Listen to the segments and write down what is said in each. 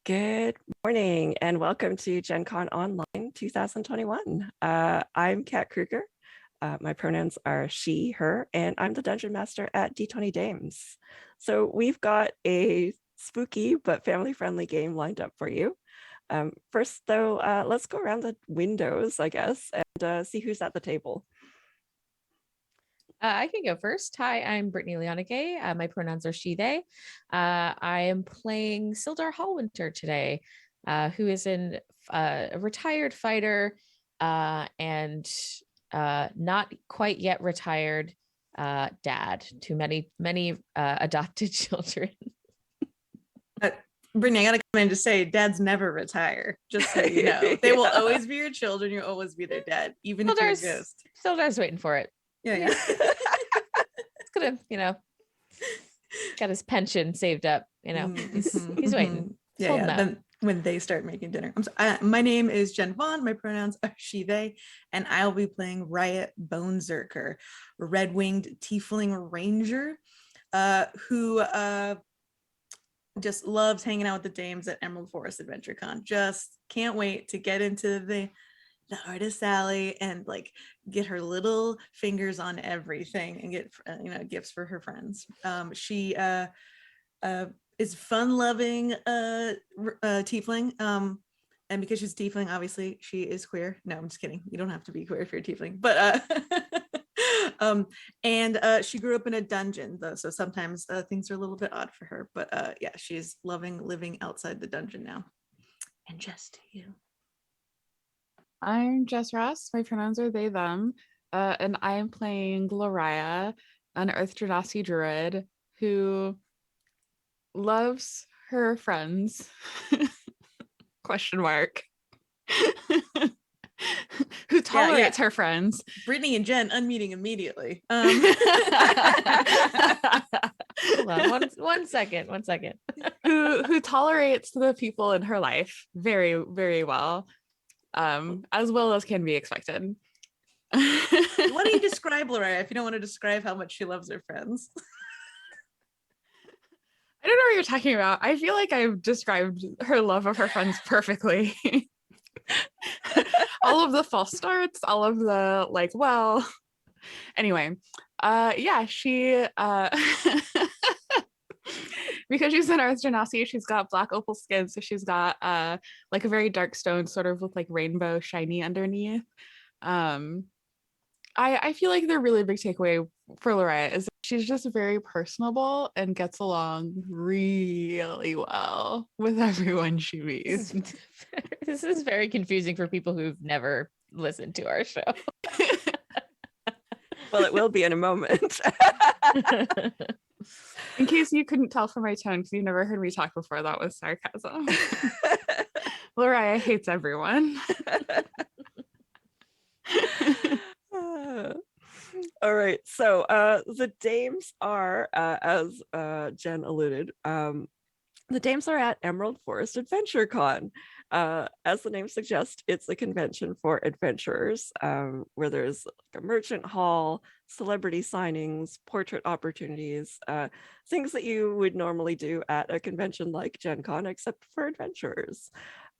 Good morning and welcome to Gen Con Online 2021. I'm Kat Kruger. My pronouns are she, her, and I'm the Dungeon Master at D20 Dames. So we've got a spooky but family-friendly game lined up for you. First though, let's go around the windows, I guess, and see who's at the table. I can go first. Hi, I'm Brittni Liyanage. My pronouns are she, they. I am playing Sildar Hallwinter today, who is a retired fighter and not quite yet retired dad to many adopted children. Brittni, I gotta come in to say, dads never retire. Just so you know, they will always be your children. You'll always be their dad, even if you're a ghost. Sildar's waiting for it. Yeah. It's gonna, got his pension saved up. He's waiting. Then when they start making dinner. My name is Jen Vaughn. My pronouns are she, they, and I'll be playing Riot Bonezerker, red-winged tiefling ranger, who just loves hanging out with the dames at Emerald Forest Adventure Con. Just can't wait to get into the artist alley and like get her little fingers on everything and get gifts for her friends. She is fun-loving tiefling, and because she's tiefling, obviously she is queer. No, I'm just kidding. You don't have to be queer if you're a tiefling, but and she grew up in a dungeon though, so sometimes things are a little bit odd for her, but yeah, she's loving living outside the dungeon now. And just you. I'm Jess Ross. My pronouns are they, them. And I am playing Gloria, an Earth Genasi druid who loves her friends. Question mark. Who tolerates her friends. Brittni and Jen unmeeting immediately. Hold on, one second. Who tolerates the people in her life very, very well. As well as can be expected. Why don't you describe Laura if you don't want to describe how much she loves her friends? I don't know what you're talking about. I feel like I've described her love of her friends perfectly. All of the false starts, all of the anyway, she because she's an Earth Genasi, she's got black opal skin, so she's got a very dark stone sort of with rainbow shiny underneath. I feel like the really big takeaway for Loretta is that she's just very personable and gets along really well with everyone she meets. This is very confusing for people who've never listened to our show. Well, it will be in a moment. In case you couldn't tell from my tone, because you've never heard me talk before, that was sarcasm. Loraya hates everyone. All right, so the dames are, as Jen alluded, the dames are at Emerald Forest Adventure Con. As the name suggests, it's a convention for adventurers, where there's a merchant hall, celebrity signings, portrait opportunities, things that you would normally do at a convention like Gen Con, except for adventurers.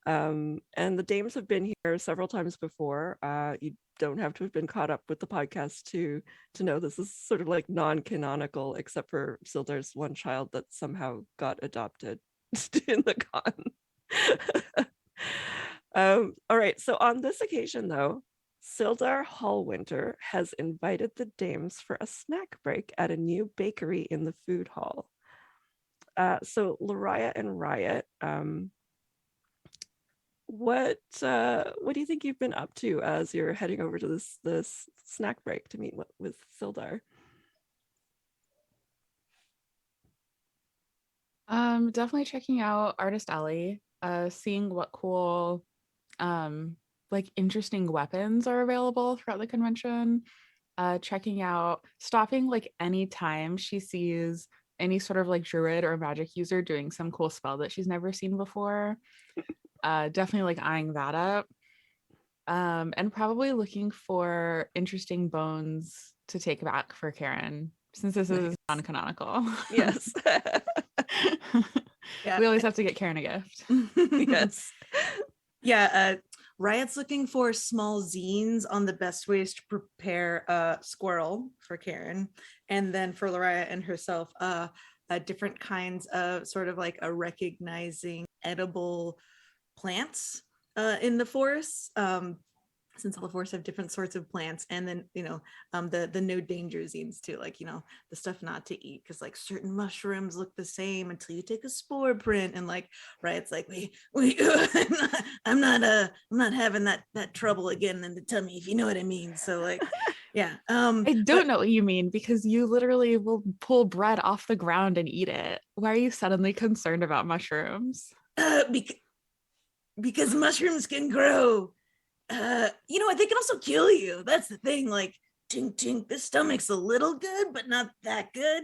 And the dames have been here several times before. You don't have to have been caught up with the podcast to know this is sort of non-canonical, except for Sildar's one child that somehow got adopted in the con. All right, so on this occasion though, Sildar Hallwinter has invited the dames for a snack break at a new bakery in the food hall. So Lariah and Riot, what do you think you've been up to as you're heading over to this snack break to meet with Sildar? Definitely checking out Artist Alley, seeing what cool interesting weapons are available throughout the convention, checking out, stopping anytime she sees any sort of druid or magic user doing some cool spell that she's never seen before. Definitely eyeing that up, and probably looking for interesting bones to take back for Karen, since this is non-canonical. Yes. Yeah. We always have to get Karen a gift. Yes. Yeah, Riot's looking for small zines on the best ways to prepare squirrel for Karen, and then for Lariah and herself, different kinds of sort of like a recognizing edible plants in the forest. Since all the forests have different sorts of plants, and then the no danger zines too, like the stuff not to eat, because like certain mushrooms look the same until you take a spore print, and like it's like wait I'm not having that trouble again in the tummy, if you know what I mean. So like yeah, I don't know what you mean, because you literally will pull bread off the ground and eat it. Why are you suddenly concerned about mushrooms? Because mushrooms can grow. They can also kill you. That's the thing. Like, tink tink, this stomach's a little good, but not that good.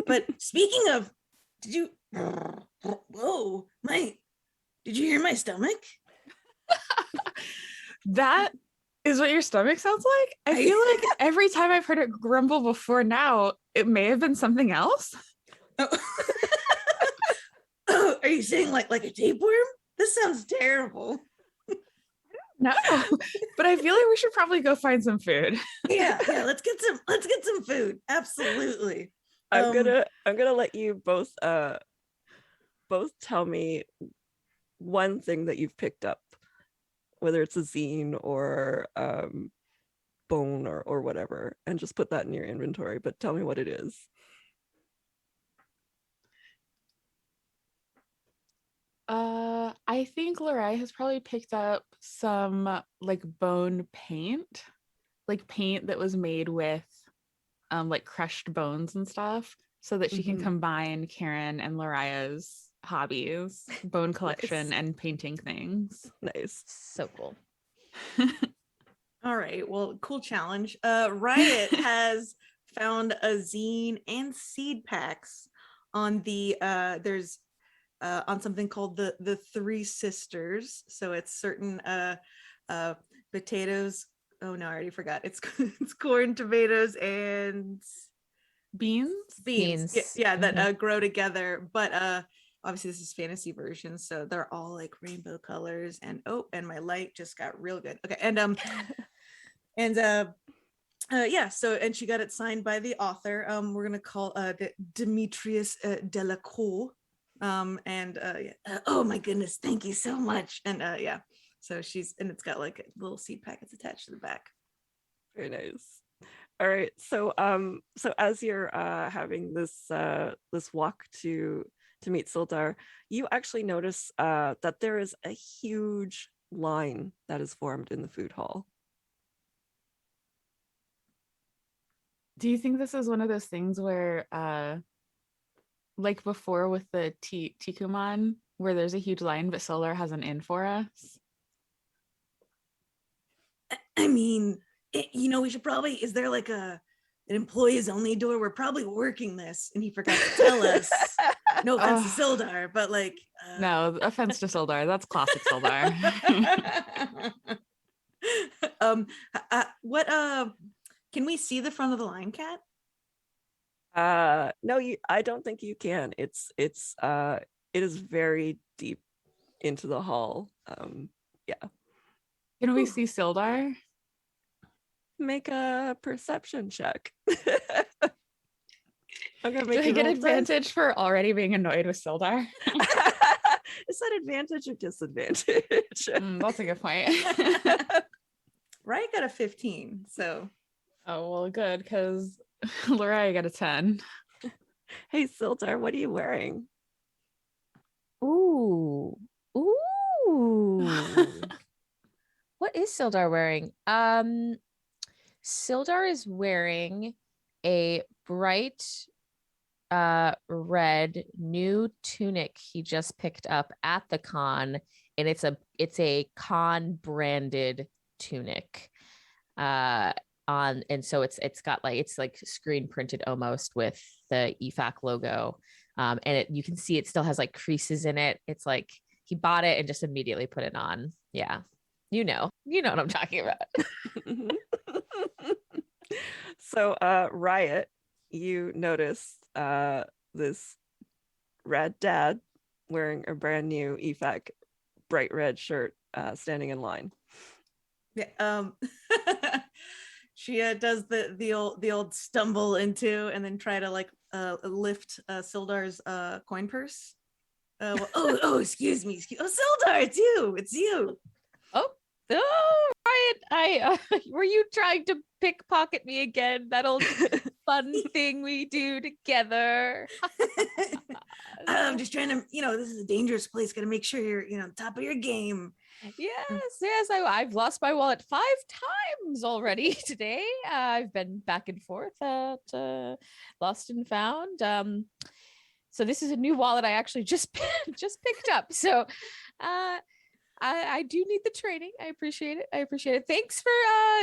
But speaking of, did you hear my stomach? That is what your stomach sounds like? I feel like every time I've heard it grumble before now, it may have been something else. Oh, are you saying like a tapeworm? This sounds terrible. No, but I feel like we should probably go find some food. Yeah, let's get some food. Absolutely. I'm gonna let you both tell me one thing that you've picked up, whether it's a zine or bone or whatever, and just put that in your inventory, but tell me what it is. I think Lorraine has probably picked up some like bone paint, like paint that was made with like crushed bones and stuff, so that she can combine Karen and Loria's hobbies, bone collection and painting things. Nice. So cool. All right, well, cool challenge. Riot has found a zine and seed packs on the there's on something called the Three Sisters. So it's certain potatoes. Oh no, I already forgot. It's corn, tomatoes, and Beans. Yeah, that grow together. But obviously this is fantasy version, so they're all like rainbow colors. And my light just got real good. Okay, yeah, so, and she got it signed by the author. We're gonna call Demetrius Delacour. Oh my goodness, thank you so much. And yeah, so it's got like little seed packets attached to the back. Very nice. All right, so as you're having this walk to meet Sildar, you actually notice that there is a huge line that is formed in the food hall. Do you think this is one of those things where like before with the Tikuman, where there's a huge line but Solar has an in for us? I mean, we should probably, is there like an employees only door? We're probably working this and he forgot to tell us. No offense to Sildar, but like no offense to Sildar, that's classic Sildar. What can we see the front of the line, Kat? No, I don't think you can. It is very deep into the hall. Yeah. Can we see Sildar? Make a perception check. I'm gonna Do I get advantage for already being annoyed with Sildar? Is that advantage or disadvantage? That's a good point. Right, got a 15, so. Oh, well, good, because Loraya got a 10. Hey, Sildar, what are you wearing? Ooh. What is Sildar wearing? Sildar is wearing a bright red new tunic he just picked up at the con, and it's a con branded tunic. And so it's got like, it's like screen printed almost with the EFAC logo. And you can see it still has like creases in it. It's like he bought it and just immediately put it on. Yeah. You know what I'm talking about. So Riot, you notice this rad dad wearing a brand new EFAC bright red shirt, standing in line. Yeah. She does the old stumble into and then try to like lift Sildar's coin purse. Excuse me. Oh, Sildar, it's you. Oh, Ryan, were you trying to pickpocket me again? That old fun thing we do together. I'm just trying to, this is a dangerous place. Got to make sure you're, top of your game. Yes, I've lost my wallet 5 times already today. I've been back and forth at Lost and Found. So this is a new wallet I actually just picked up. So I do need the training. I appreciate it. Thanks for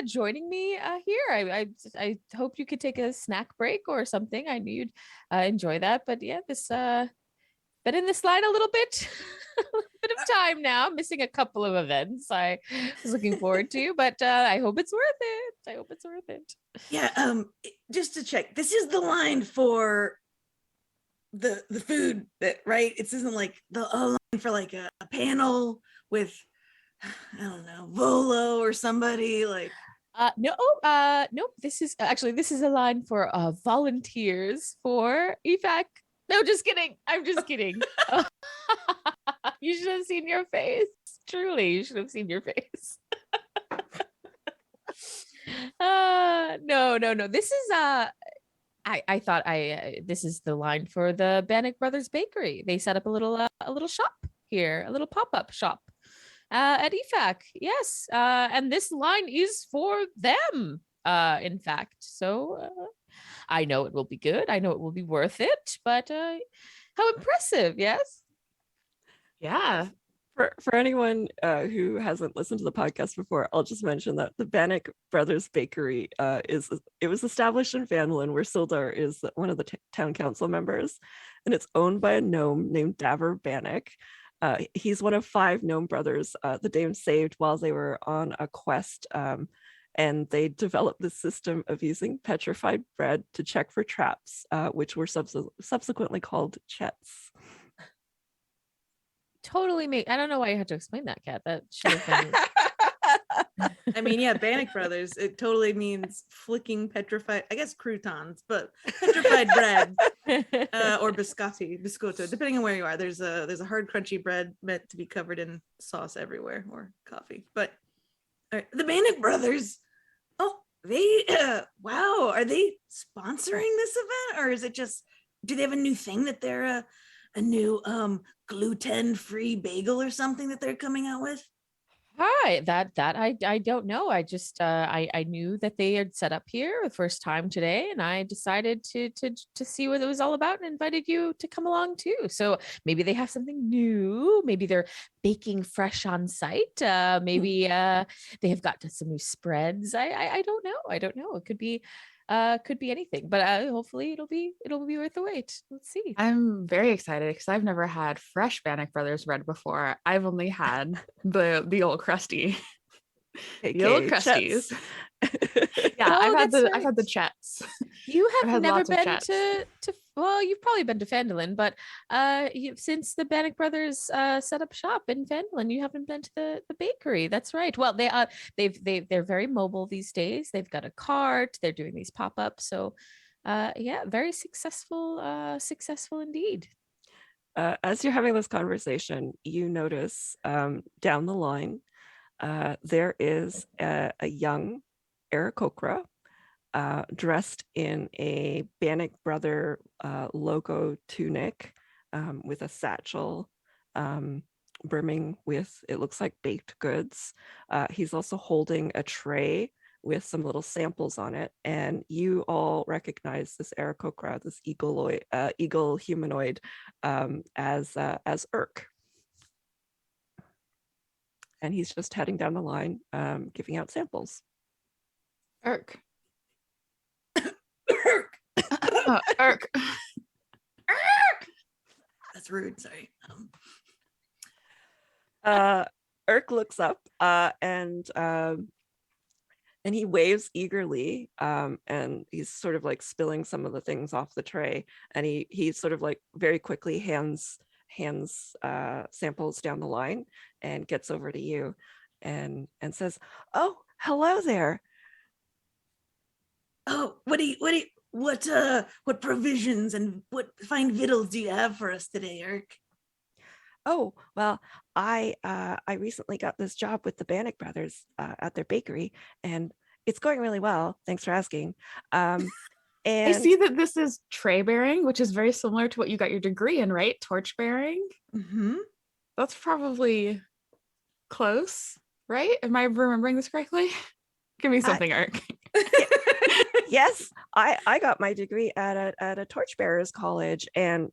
joining me here. I hope you could take a snack break or something. I knew you'd enjoy that. But yeah, this been in this line a little bit bit of time now, missing a couple of events I was looking forward to, but I hope it's worth it. Yeah, just to check, this is the line for the food bit, right? It isn't like the line for like a panel with, I don't know, Volo or somebody like. No, this is a line for volunteers for EFAC. No, just kidding. I'm just kidding. You should have seen your face. Truly, you should have seen your face. No. This is I thought this is the line for the Bannock Brothers Bakery. They set up a little shop here, a little pop-up shop at EFAC. Yes, and this line is for them. In fact, so I know it will be good. I know it will be worth it. But how impressive! Yes. Yeah. For anyone who hasn't listened to the podcast before, I'll just mention that the Bannock Brothers Bakery was established in Vanlin, where Sildar is one of the town council members, and it's owned by a gnome named Daver Bannock. He's one of 5 gnome brothers the Dames saved while they were on a quest, and they developed this system of using petrified bread to check for traps, which were subsequently called chets. Totally I don't know why you had to explain that, Kat. That should have been. I mean, yeah, Bannock Brothers, it totally means flicking petrified, I guess croutons, but petrified bread or biscotto, depending on where you are. There's a hard, crunchy bread meant to be covered in sauce everywhere or coffee. But the Bannock Brothers, they, wow, are they sponsoring this event, or is it just, do they have a new thing that they're a new gluten-free bagel or something that they're coming out with? Hi, that I don't know. I just I knew that they had set up here the first time today, and I decided to see what it was all about and invited you to come along too. So maybe they have something new. Maybe they're baking fresh on site. Maybe they have got some new spreads. I don't know. It could be anything, but hopefully it'll be worth the wait. Let's see. I'm very excited because I've never had fresh Bannock Brothers bread before. I've only had the old crusty. The old crusties. Yeah, I've had the chets. You have had never lots of been chets. to well, you've probably been to Phandalin, but since the Bannock Brothers set up shop in Phandalin, you haven't been to the bakery. That's right. Well, they're very mobile these days. They've got a cart. They're doing these pop-ups. So yeah, very successful indeed. As you're having this conversation, you notice down the line there is a young Aarakocra dressed in a Bannock Brother logo tunic with a satchel brimming with, it looks like, baked goods. He's also holding a tray with some little samples on it, and you all recognize this Aarakocra, this eagle humanoid, as Urk. And he's just heading down the line, giving out samples. Urk. Urk. That's rude. Sorry. Urk looks up and he waves eagerly, and he's sort of like spilling some of the things off the tray, and he sort of like very quickly hands hands samples down the line and gets over to you and says, "Oh, hello there." Oh, what provisions and what fine victuals do you have for us today, Eric? "Oh, well, I recently got this job with the Bannock brothers at their bakery, and it's going really well. Thanks for asking." I And see that this is tray bearing, which is very similar to what you got your degree in, right? Torch bearing. Mm-hmm. That's probably close, right? Am I remembering this correctly? Give me something, Eric. yes, I got my degree at a torchbearers college, and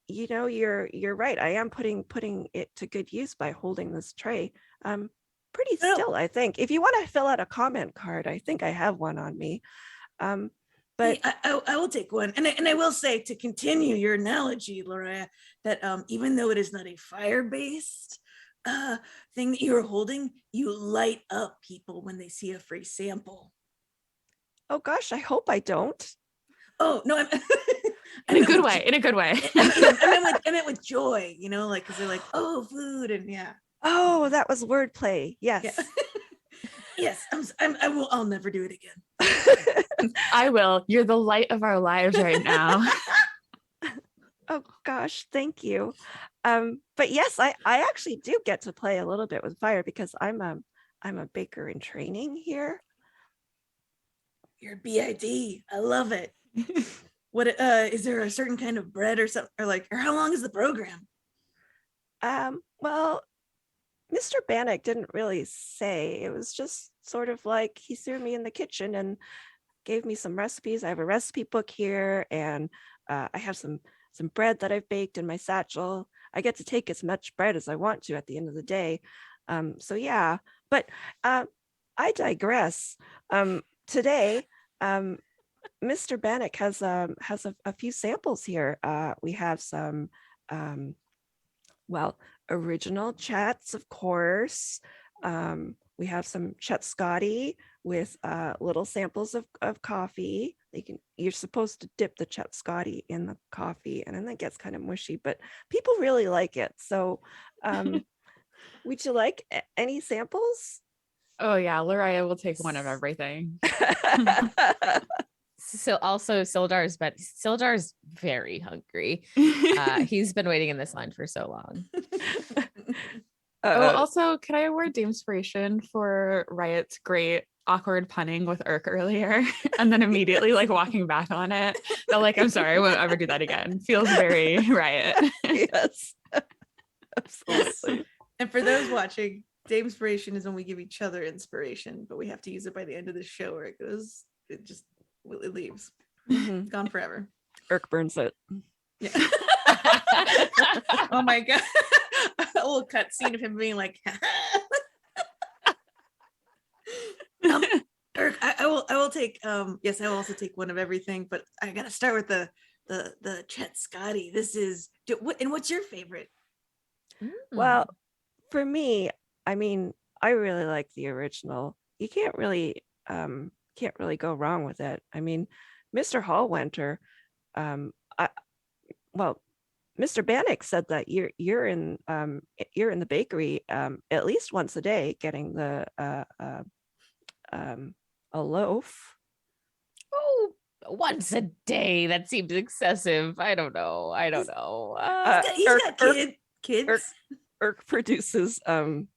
you're right. I am putting it to good use by holding this tray. Pretty Oh. still, I think. If you want to fill out a comment card, I think I have one on me. But I will take one, and I will say, to continue your analogy, Laura, that even though it is not a fire-based thing that you are holding, you light up people when they see a free sample. oh gosh, I hope I don't. Oh no, In a good way. In a good way. I meant with joy, like, because they're like, oh, food, and yeah. Oh, that was wordplay. Yes. Yeah. Yes, I'll never do it again. I will. You're the light of our lives right now. Oh gosh, thank you. But yes, I actually do get to play a little bit with fire because I'm a baker in training here. You're a BID. I love it. What is there a certain kind of bread or something, or how long is the program? Well, Mr. Bannock didn't really say. It was just sort of like he threw me in the kitchen and gave me some recipes. I have a recipe book here, and I have some bread that I've baked in my satchel. I get to take as much bread as I want to at the end of the day. So yeah, but I digress. Today, Mr. Bannock has a few samples here. We have some original chats, of course. We have some Chet Scotty with little samples of coffee. You're supposed to dip the Chet Scotty in the coffee, and then it gets kind of mushy, but people really like it. So would you like any samples? Oh yeah, Lariah will take one of everything. So also Sildar's very hungry. He's been waiting in this line for so long. Also, can I award Damespiration for Riot's great awkward punning with Urk earlier and then immediately like walking back on it? They're like, I'm sorry, I won't ever do that again. Feels very Riot. Yes, absolutely. And for those watching, Damespiration is when we give each other inspiration, but we have to use it by the end of the show, or it leaves. Mm-hmm. Gone forever. Urk burns it. Yeah. Oh my god. A little cut scene of him being like, Urk, I will take yes, I will also take one of everything, but I gotta start with the Chet Scotty. And what's your favorite? Well, for me, I mean, I really like the original. You can't really go wrong with it. I mean, Mr. Hallwinter, Mr. Bannock said that you're in the bakery at least once a day getting the a loaf. Oh, once a day. That seems excessive. I don't know. He's got kids. Urk produces an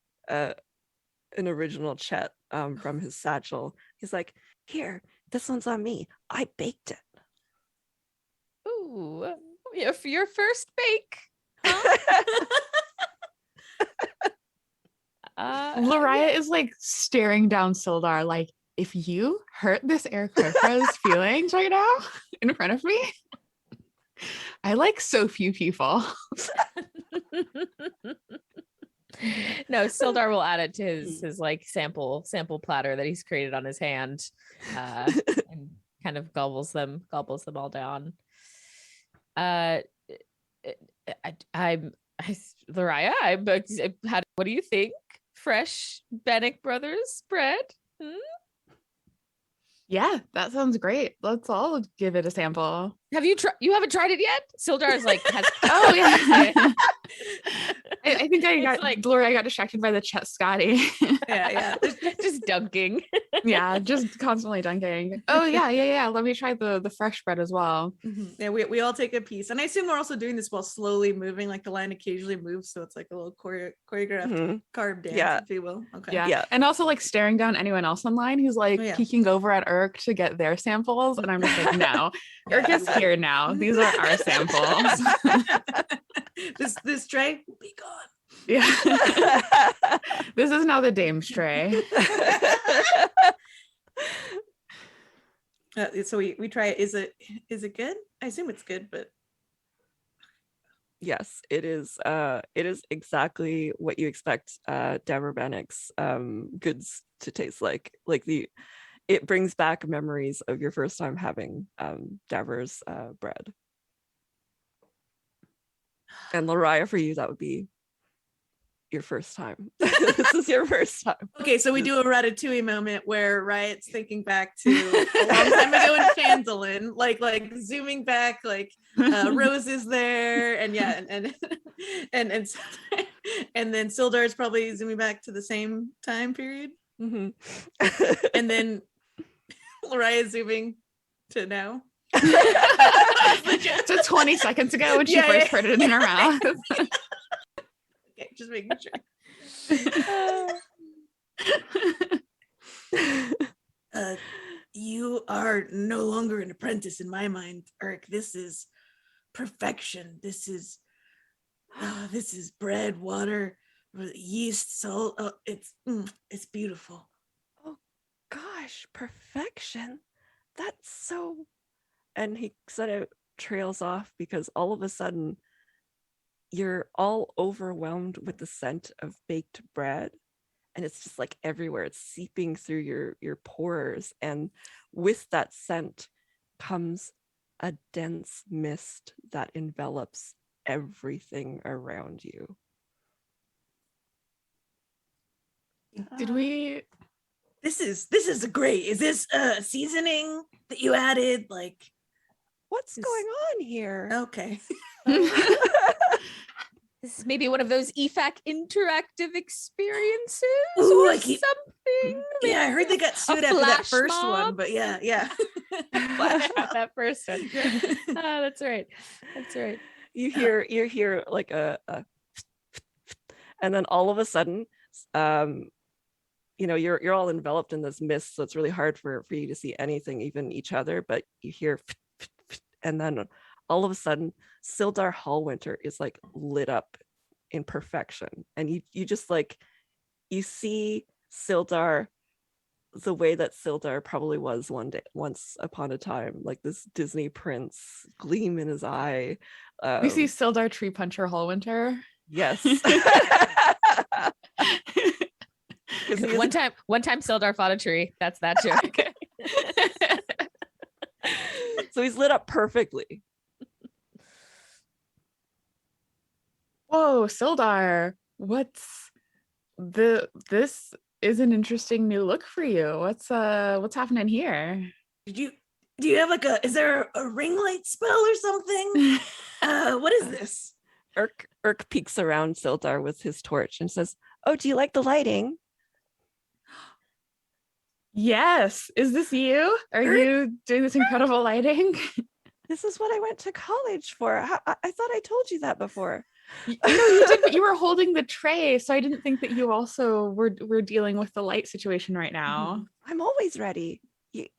original Chet from his satchel. He's like, here, this one's on me. I baked it. Ooh, your first bake. Huh? Lariah is like staring down Sildar like, if you hurt this Eric Copra's feelings right now in front of me, I like so few people. No, Sildar will add it to his like sample platter that he's created on his hand, and kind of gobbles them all down. Lariah, what do you think? Fresh Bannock Brothers bread? Yeah, that sounds great. Let's all give it a sample. You haven't tried it yet? Sildar is like, Oh yeah. I think I got like Gloria. I got distracted by the Scotty. Yeah. just dunking. Yeah, just constantly dunking. Oh yeah. Let me try the fresh bread as well. Yeah, we all take a piece, and I assume we're also doing this while slowly moving. Like the line occasionally moves, so it's like a little choreographed carb dance, if you will. Okay. Yeah. And also like staring down anyone else online who's like peeking over at Irk to get their samples, and I'm just like, no, Irk is here now. These are our samples. This tray will be gone. Yeah. This is now the Dame's tray. So we try it. Is it good? I assume it's good, but yes, it is. It is exactly what you expect Davor Bannock's goods to taste like. It brings back memories of your first time having Davor's bread. And Lariah, for you, that would be your first time. This is your first time. Okay, so we do a Ratatouille moment where Riot's thinking back to a long time ago in Phandalin, like zooming back, like Rose is there, and and then Sildar is probably zooming back to the same time period, and then Lariah is zooming to now. So 20 seconds ago when she first put it in her mouth. Okay, just making sure. You are no longer an apprentice in my mind, Irk. This is perfection. This is bread, water, yeast, salt. Oh, it's beautiful. Oh gosh, perfection. That's so. And he sort of trails off because all of a sudden you're all overwhelmed with the scent of baked bread, and it's just like everywhere. It's seeping through your pores, and with that scent comes a dense mist that envelops everything around you. Did we? This is great. Is this seasoning that you added? Like, what's going on here? Okay. This is maybe one of those EFAC interactive experiences. Ooh, or something. Yeah, I heard they got sued after that first one, but yeah. That first one. That's right. You hear like a and then all of a sudden, you're all enveloped in this mist, so it's really hard for you to see anything, even each other. But you hear, and then all of a sudden, Sildar Hallwinter is like lit up in perfection, and you just like you see Sildar the way that Sildar probably was once upon a time, like this Disney prince, gleam in his eye. We see Sildar Tree Puncher Hallwinter. Yes. One time Sildar fought a tree. That's that joke. So he's lit up perfectly. Whoa, Sildar, this is an interesting new look for you. What's happening here? Do you have is there a ring light spell or something? What is this? Irk peeks around Sildar with his torch and says, "Oh, do you like the lighting?" Yes. Is this you? Are you doing this incredible lighting? This is what I went to college for. I thought I told you that before. You did, but you were holding the tray, so I didn't think that you also were dealing with the light situation right now. I'm always ready.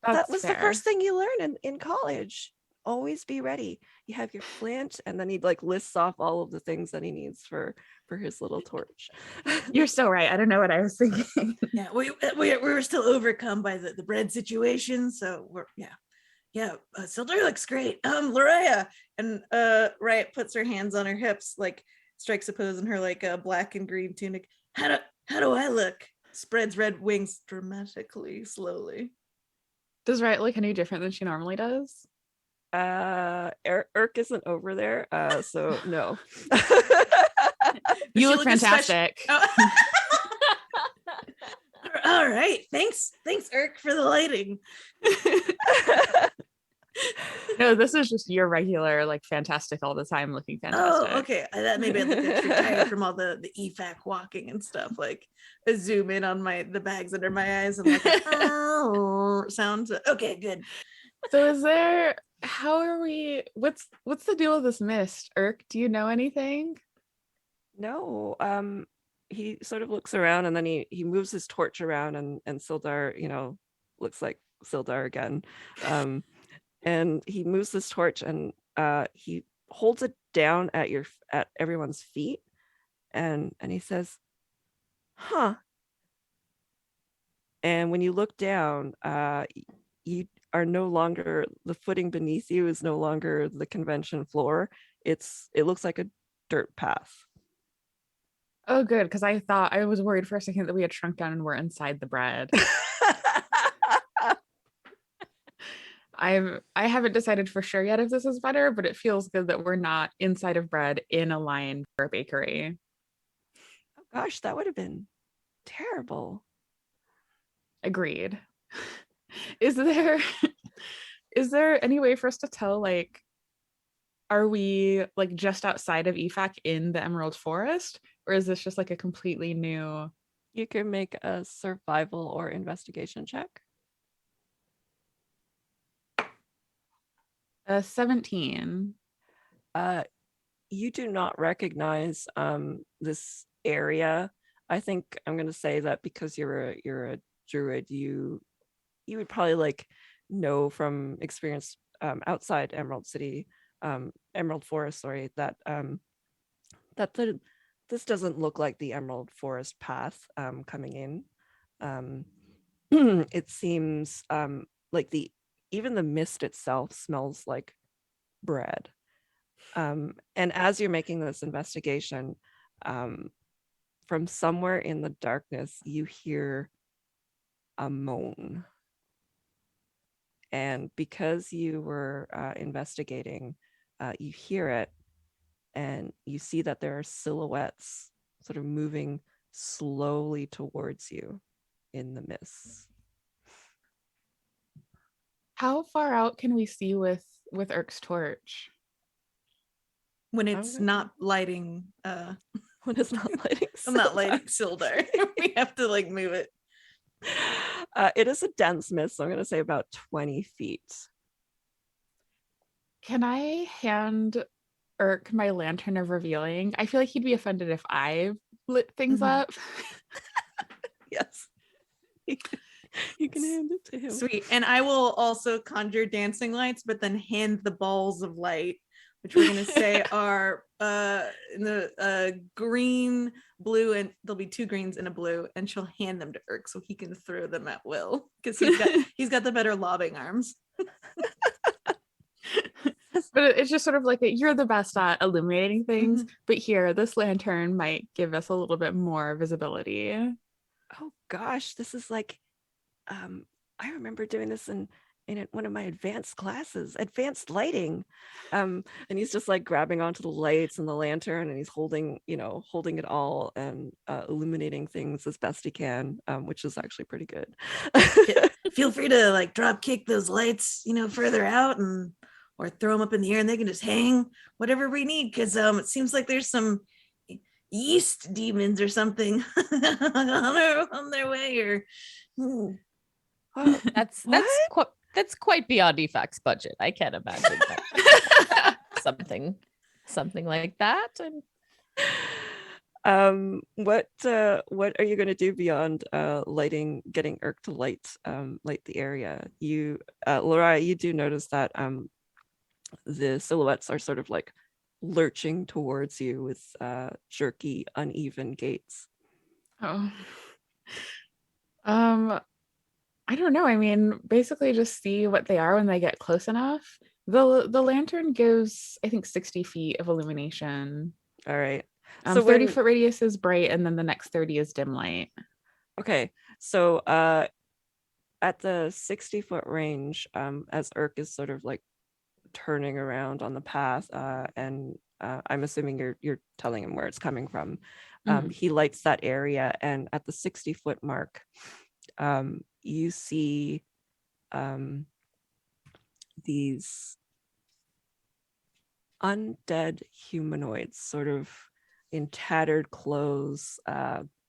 That was fair. The first thing you learn in college. Always be ready. You have your flint, and then he like lists off all of the things that he needs for his little torch. You're so right. I don't know what I was thinking. Yeah, we were still overcome by the bread situation, so Sildar looks great. Lariah, and Riot puts her hands on her hips, like strikes a pose in her like black and green tunic. How do I look? Spreads red wings dramatically, slowly. Does Riot look any different than she normally does? Irk isn't over there, so no. You look fantastic. All right, thanks Irk for the lighting. No, this is just your regular, like, fantastic all the time looking fantastic. Oh, okay. That maybe I look extra tired from all the EFAC walking and stuff. Like I zoom in on the bags under my eyes and like sounds. Okay, good. So what's the deal with this mist? Irk, do you know anything? No, he sort of looks around and then he moves his torch around and Sildar, looks like Sildar again. And he moves this torch and he holds it down at everyone's feet and he says, "Huh." And when you look down, you are no longer, the footing beneath you is no longer the convention floor. It looks like a dirt path. Oh, good, because I was worried for a second that we had shrunk down and were inside the bread. I haven't decided for sure yet if this is better, but it feels good that we're not inside of bread in a line for a bakery. Oh gosh, that would have been terrible. Agreed. Is there any way for us to tell, like, are we like just outside of EFAC in the Emerald Forest, or is this just like a completely new? You can make a survival or investigation check. 17. You do not recognize this area. I think I'm going to say that because you're a druid, you would probably like know from experience outside Emerald Forest, sorry, that this doesn't look like the Emerald Forest path coming in. It seems like even the mist itself smells like bread. And as you're making this investigation, from somewhere in the darkness, you hear a moan. And because you were investigating, you hear it and you see that there are silhouettes sort of moving slowly towards you in the mist. How far out can we see with Irk's torch? When it's not lighting when it's not lighting I'm not lighting Sildar. We have to like move it. It is a dense mist, so I'm going to say about 20 feet. Can I hand Irk my lantern of revealing? I feel like he'd be offended if I lit things up. Yes. You can hand it to him. Sweet. And I will also conjure dancing lights, but then hand the balls of light, which we're going to say are in the green, blue, and there'll be 2 greens and a blue, and she'll hand them to Irk so he can throw them at will because he's got the better lobbing arms. But it's just sort of like you're the best at illuminating things, but here, this lantern might give us a little bit more visibility. Oh gosh, this is like, I remember doing this in one of my advanced classes, advanced lighting. And he's just like grabbing onto the lights and the lantern, and he's holding it all and illuminating things as best he can, which is actually pretty good. Feel free to like drop kick those lights, further out or throw them up in the air and they can just hang whatever we need. Cause it seems like there's some yeast demons or something on their way or. Oh, That's quite beyond EFAC's budget. I can't imagine that. something like that. What are you going to do beyond getting Irk to light the area? You, Laura, you do notice that the silhouettes are sort of like lurching towards you with jerky, uneven gaits. Oh. I don't know. I mean, basically just see what they are when they get close enough. The lantern gives, I think, 60 feet of illumination. All right. So 30-foot radius is bright, and then the next 30 is dim light. Okay. So at the 60-foot range, as Irk is sort of like turning around on the path, and I'm assuming you're telling him where it's coming from. He lights that area, and at the 60-foot mark, you see these undead humanoids, sort of in tattered clothes,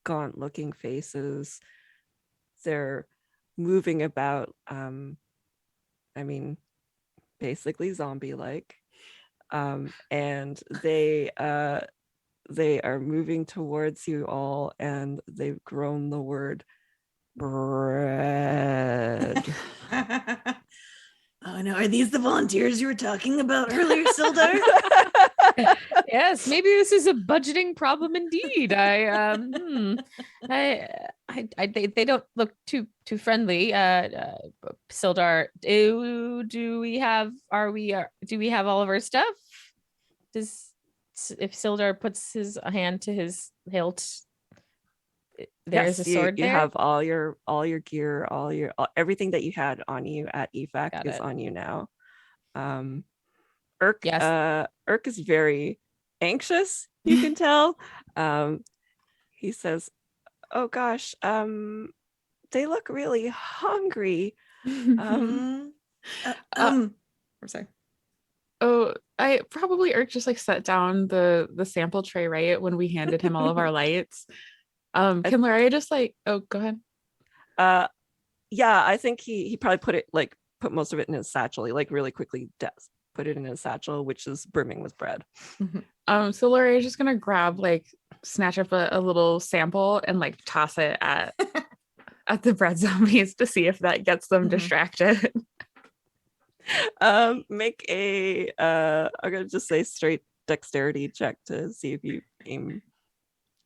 gaunt looking faces. They're moving about, basically zombie like, and they are moving towards you all, and they've grown the word bread. Oh no, are these the volunteers you were talking about earlier, Sildar? Yes, maybe this is a budgeting problem indeed. They don't look too friendly. Sildar, do we have all of our stuff? If Sildar puts his hand to his hilt, there's Yes, a sword you there. have all your gear, everything that you had on you at EFAC Got is it. on you now. Urk, Yes. Urk is very anxious, you can tell. He says, oh gosh, they look really hungry. I'm sorry. Oh, I probably Urk just like set down the sample tray right when we handed him all of our lights. Can Laria just like, oh, go ahead. Yeah, I think he probably put most of it in his satchel. He like really quickly put it in his satchel, which is brimming with bread. So Laria is just gonna grab, like, snatch up a little sample and like toss it at the bread zombies to see if that gets them distracted. Make a I'm gonna just say straight dexterity check to see if you aim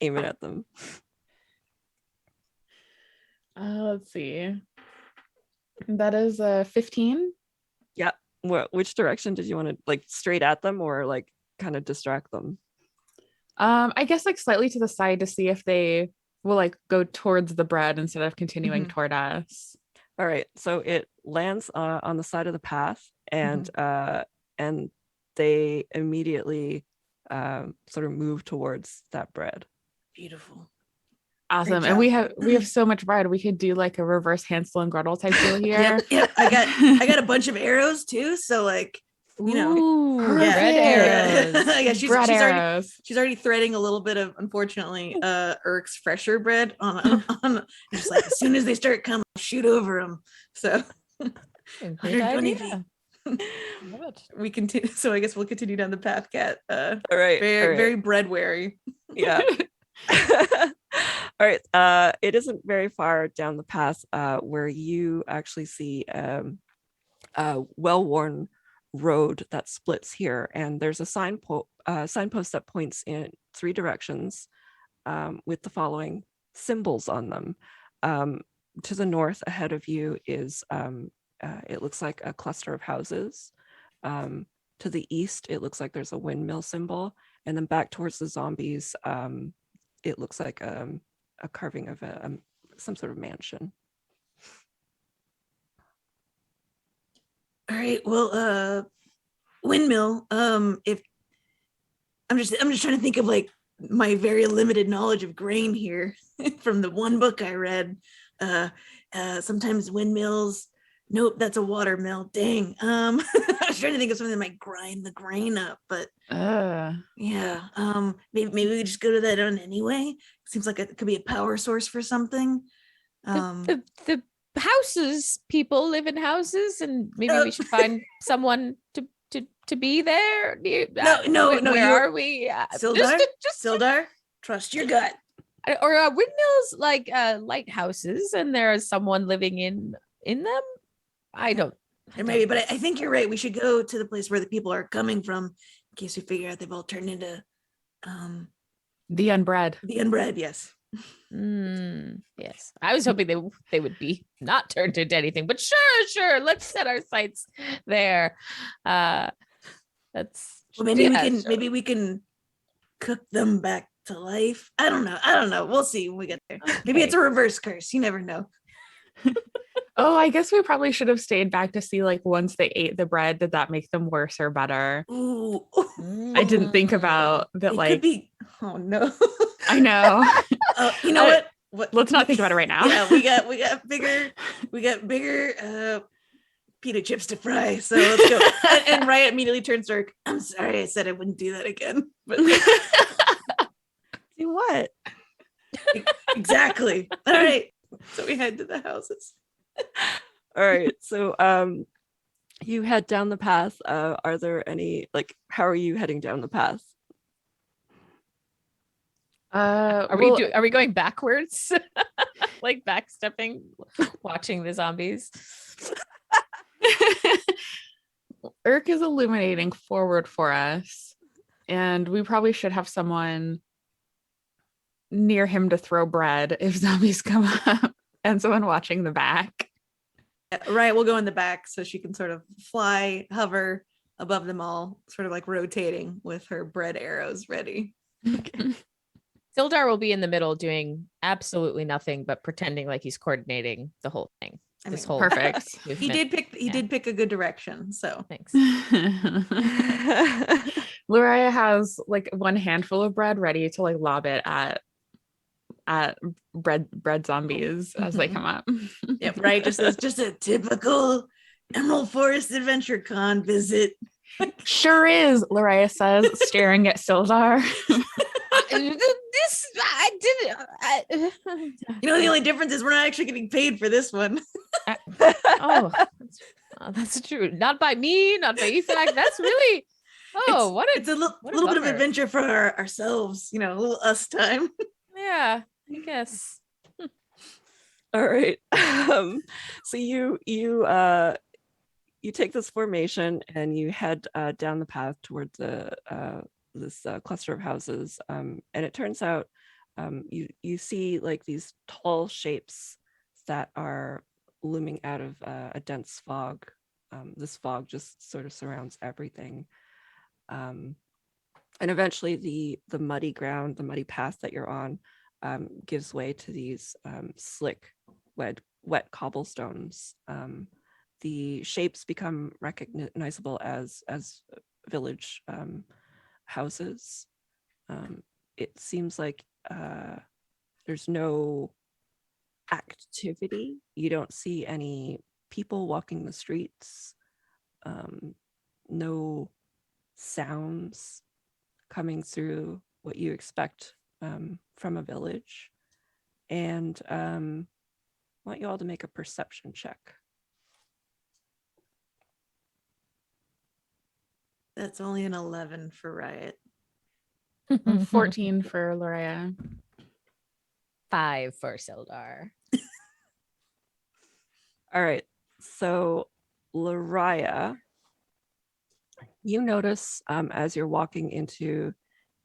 it at them. Let's see. That is a 15. Yeah. Which direction did you want to, like, straight at them or like kind of distract them? I guess like slightly to the side to see if they will like go towards the bread instead of continuing toward us. All right, so it lands on the side of the path, and they immediately sort of move towards that bread. Beautiful. Awesome. And we have so much bread. We could do like a reverse Hansel and Gretel type deal here. Yep. I got a bunch of arrows too. So like, you know, Ooh, bread arrows. Yeah, she's already threading a little bit of, unfortunately, Urk's fresher bread on just like, as soon as they start coming, I'll shoot over them. So Great 120 idea. feet. We continue. So I guess we'll continue down the path, Kat. All right. Very bread wary. Yeah. All right. It isn't very far down the path where you actually see a well-worn road that splits here, and there's a signpost that points in 3 directions with the following symbols on them. To the north ahead of you is it looks like a cluster of houses. To the east, it looks like there's a windmill symbol, and then back towards the zombies, it looks like a carving of some sort of mansion. All right. Well, windmill. If I'm just trying to think of like my very limited knowledge of grain here from the one book I read. Sometimes windmills. Nope, that's a watermill. Dang. I was trying to think of something that might grind the grain up, but yeah. Maybe we just go to that one anyway. Seems like it could be a power source for something. The houses, people live in houses, and maybe we should find someone to be there. No. Where are we? Sildar, trust your gut. Or windmills like lighthouses, and there is someone living in them. I don't. Maybe, but I think you're right. We should go to the place where the people are coming from, in case we figure out they've all turned into the unbred. The unbred, yes. Yes, I was hoping they would be not turned into anything, but sure, let's set our sights there. That's maybe we can cook them back to life. I don't know. We'll see when we get there. Okay. Maybe it's a reverse curse. You never know. Oh, I guess we probably should have stayed back to see, like, once they ate the bread, did that make them worse or better? Ooh. I didn't think about that. Like, could be. Oh no. I know. You know what? Let's not think about it right now. Yeah, we got bigger pita chips to fry. So let's go. And Riot immediately turns to her. I'm sorry, I said I wouldn't do that again. But Do what? exactly. All right. So we head to the houses. All right. So you head down the path. Are there any, like, how are you heading down the path? Are we going backwards? Like backstepping, watching the zombies? Urk is illuminating forward for us, and we probably should have someone near him to throw bread if zombies come up, and someone watching the back. Right, we'll go in the back so she can sort of fly, hover above them all, sort of like rotating with her bread arrows ready. Okay. Sildar will be in the middle doing absolutely nothing but pretending like he's coordinating the whole thing. This whole Perfect. He did pick a good direction, so Thanks. Loraya has like one handful of bread ready to like lob it at bread zombies as they come up. yep, right. Just a typical Emerald Forest Adventure Con visit. Sure is, Loraya says, staring at Sildar. You know, the only difference is we're not actually getting paid for this one. That's true. Not by me, not by Efag. That's really It's a little bit of adventure for ourselves, you know, a little us time. Yeah, I guess. All right. So you take this formation and you head down the path towards this cluster of houses, and it turns out you see like these tall shapes that are looming out of a dense fog. This fog just sort of surrounds everything, and eventually the muddy ground, the muddy path that you're on, gives way to these slick, wet cobblestones. The shapes become recognizable as village houses. It seems like there's no activity. You don't see any people walking the streets. No sounds coming through what you expect from a village. And I want you all to make a perception check. That's only an 11 for Riot. 14 for Loraya. 5 for Sildar. All right. So Loraya, you notice as you're walking into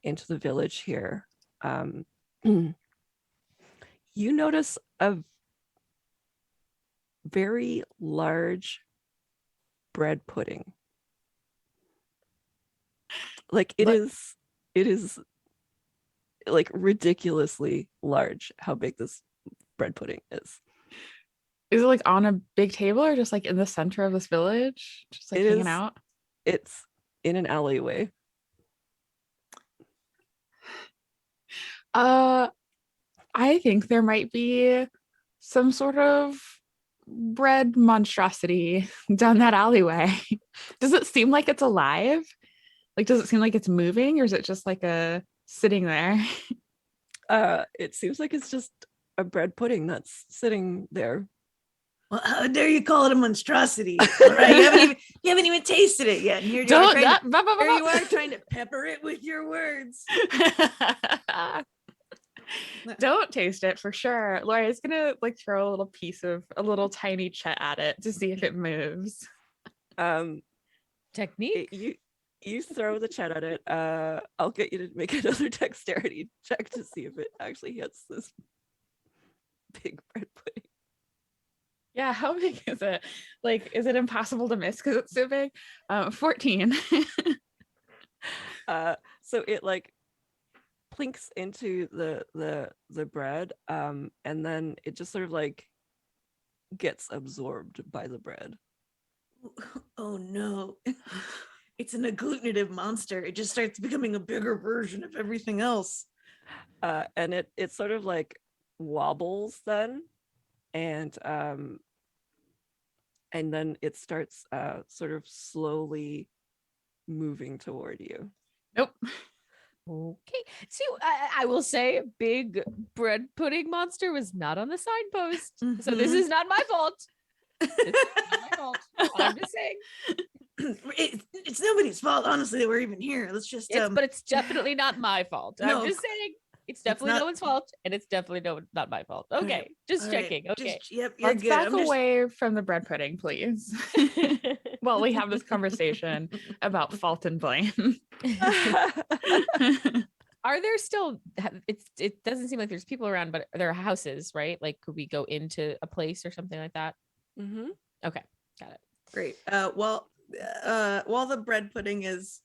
the village here, you notice a very large bread pudding. Like it is like ridiculously large how big this bread pudding is. Is it like on a big table or just like in the center of this village? Just like hanging out? It's in an alleyway. I think there might be some sort of bread monstrosity down that alleyway. Does it seem like it's alive? Like, does it seem like it's moving, or is it just like a sitting there? It seems like it's just a bread pudding that's sitting there. Well, how dare you call it a monstrosity? All right, you haven't even tasted it yet. And here you are trying to pepper it with your words. Don't taste it for sure. Laura's gonna like throw a little tiny chet at it to see if it moves. Technique. You throw the chet at it. I'll get you to make another dexterity check to see if it actually hits this big bread pudding. Yeah, how big is it? Like, is it impossible to miss because it's so big? 14. So it like plinks into the bread, and then it just sort of like gets absorbed by the bread. Oh no. It's an agglutinative monster. It just starts becoming a bigger version of everything else. And it sort of like wobbles then, and and then it starts sort of slowly moving toward you. Nope. Okay. So I will say, big bread pudding monster was not on the signpost. So this Mhm. is not my fault. This is not my fault. I'm just saying. It's nobody's fault, honestly, that we're even here. Let's just But it's definitely not my fault. No, I'm just saying. It's it's definitely not- no one's fault, and it's definitely not my fault. Okay, just all right, checking. Okay. yep, you're Let's good. back I'm just- away from the bread pudding, please. While we have this conversation about fault and blame. Are there still? It doesn't seem like there's people around, but there are houses, right? Like, could we go into a place or something like that? Mm-hmm. Okay, got it. Great. While the bread pudding is,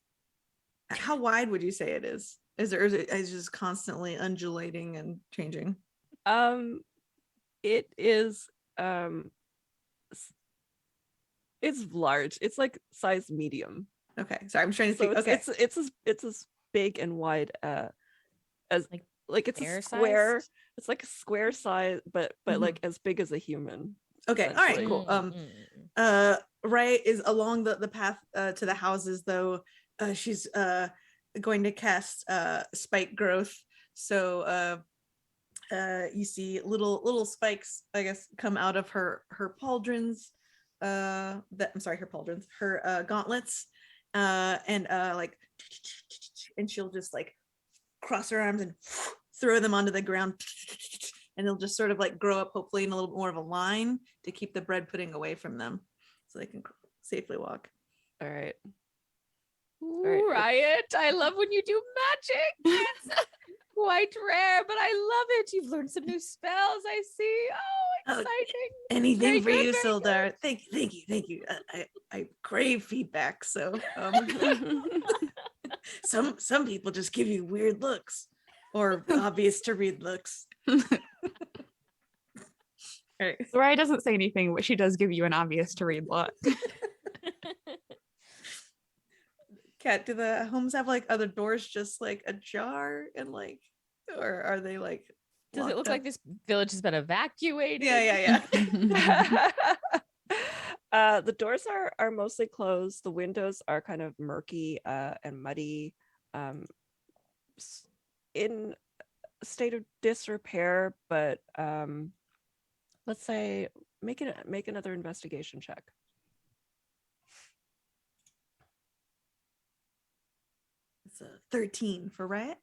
how wide would you say it is? Is it just constantly undulating and changing? It is it's large. It's like size medium. Okay, sorry, I'm trying to So think. it's Okay, it's as big and wide as like it's a bear square. sized? It's like a square size, but Mhm. like as big as a human. okay, all right, essentially. cool. Right is along the path to the houses, though. She's going to cast spike growth, so you see little spikes, I guess, come out of her pauldrons. Her pauldrons, her gauntlets, and like, and she'll just like cross her arms and throw them onto the ground, and they'll just sort of like grow up, hopefully in a little bit more of a line to keep the bread pudding away from them, so they can safely walk. All right. Ooh, right, Riot, I love when you do magic. It's quite rare, but I love it. You've learned some new spells, I see. Oh, Oh, exciting. Anything Very for good, you, very good. Sildar. Thank you. I crave feedback. So some people just give you weird looks, or obvious to read looks. Right. Soraya doesn't say anything, but she does give you an obvious to read look. Kat, do the homes have like other doors just like ajar and like, or are they like? Does it locked look up? like this village has been evacuated? Yeah. The doors are mostly closed. The windows are kind of murky and muddy, in a state of disrepair. But let's say make another investigation check. It's a 13 for Riot.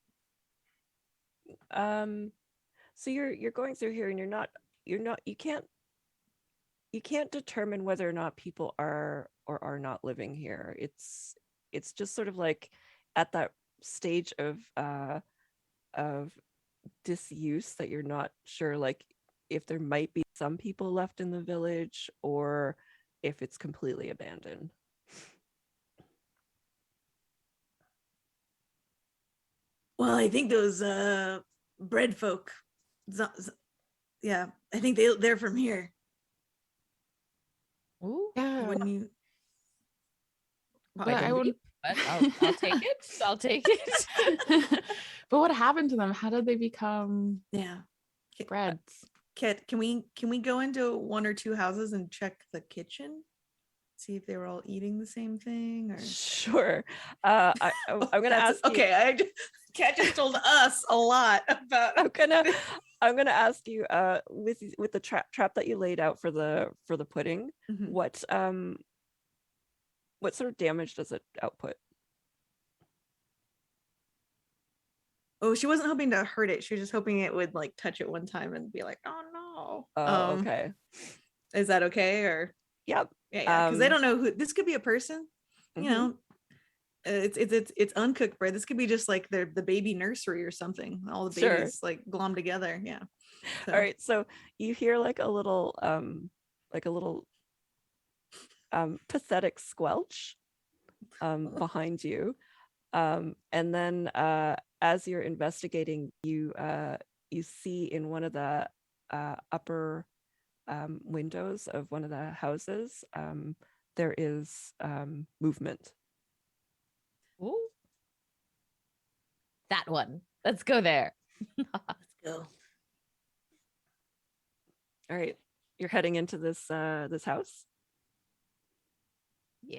So you're going through here, and you can't determine whether or not people are or are not living here. It's just sort of like at that stage of disuse that you're not sure, like, if there might be some people left in the village or if it's completely abandoned. Well, I think those bread folk, yeah, I think they're from here. Ooh, Yeah, Wouldn't you? but I would. but I'll take it. I'll take it. But what happened to them? How did they become Yeah. breads? Kit, can we go into one or two houses and check the kitchen? See if they were all eating the same thing, or Sure. I'm gonna ask you. Okay, Kat just told us a lot about. I'm gonna ask you with the trap that you laid out for the pudding. Mhm. What sort of damage does it output? Oh, she wasn't hoping to hurt it. She was just hoping it would like touch it one time and be like, "Oh no." Oh, okay. Is that okay? Or Yep. yeah, because they don't know who this could be. A person, you Mhm. know. It's uncooked bread. This could be just like the baby nursery or something. All the Sure. babies like glom together. Yeah. So. All right. So you hear like a little pathetic squelch behind you. And then as you're investigating, you see in one of the upper windows of one of the houses, there is movement. Ooh. That one. Let's go there. Let's go. All right, you're heading into this house.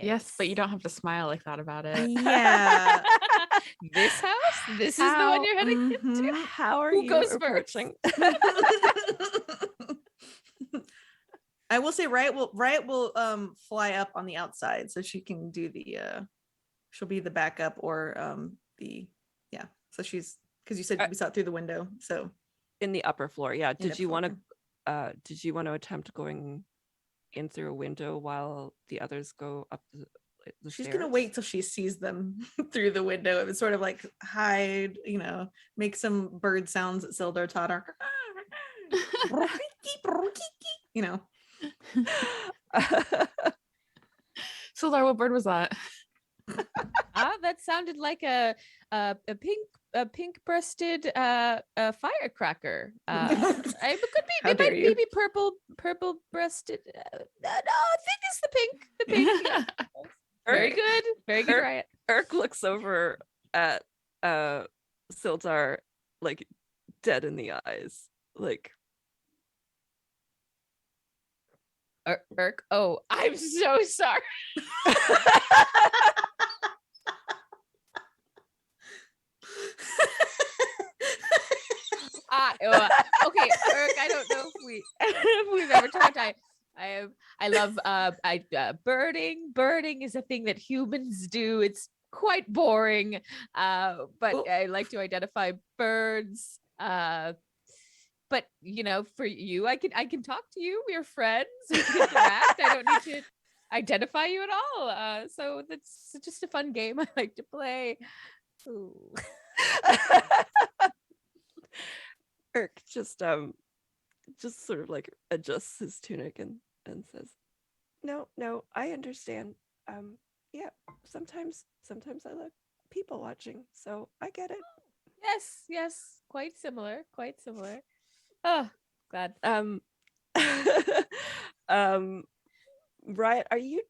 Yes, but you don't have to smile like that about it. Yeah. This house? This is the one you're heading into? How are Who you goes approaching? I will say Riot will fly up on the outside so she can do the she'll be the backup or so she's because you said we saw it through the window, so In the upper floor, yeah. In Did the you want floor. to attempt going in through a window while the others go up the she's stairs? gonna wait till she sees them through the window. It's sort of like hide, make some bird sounds that Sildar taught her. you know. Sildar, what bird was that? That sounded like a pink-breasted firecracker. It could be How dare you. maybe purple-breasted. No, I think it's the pink. The pink. Yeah. Very good. Very good, Riot. Urk looks over at Sildar, like dead in the eyes, like. Urk. Oh, I'm so sorry. Okay, Urk, I don't know if we've ever talked. I love birding. Birding is a thing that humans do. It's quite boring. But I like to identify birds. But for you, I can talk to you. We're friends. We can interact. I don't need to identify you at all. So that's just a fun game I like to play. Ooh. Urk just sort of like adjusts his tunic and says, no, I understand. Yeah, sometimes I like people watching, so I get it. Yes, quite similar. Oh, glad. Riot, are you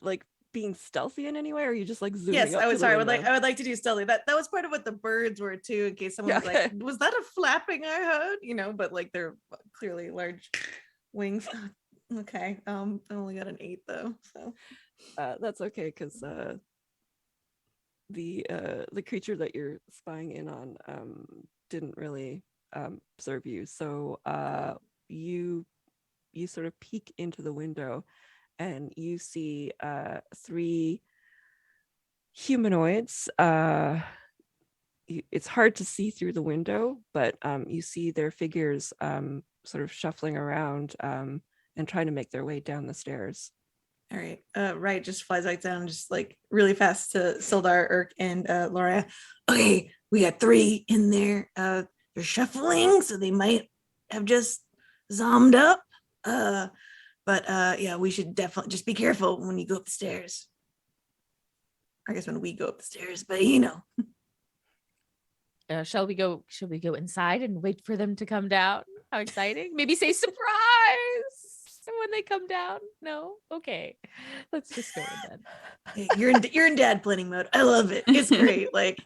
like being stealthy in any way, or are you just like zooming Yes, up I to was the sorry. window? I would like to do stealthy. That was part of what the birds were too, in case someone was like, was that a flapping I heard? But like they're clearly large wings. Okay. I only got an 8 though. So that's okay, because the creature that you're spying in on didn't really observe you. So you sort of peek into the window and you see 3 humanoids. It's hard to see through the window, but you see their figures sort of shuffling around and trying to make their way down the stairs. all right. Right, just flies back down, just like really fast to Sildar, Urk, and Laura. Okay, we got 3 in there. They're shuffling, so they might have just zommed up. But yeah, we should definitely just be careful when you go up the stairs. I guess when we go up the stairs, but Shall we go inside and wait for them to come down? How exciting. Maybe say surprise when they come down. No? Okay. Let's just go with that. You're in dad planning mode. I love it. It's great. Like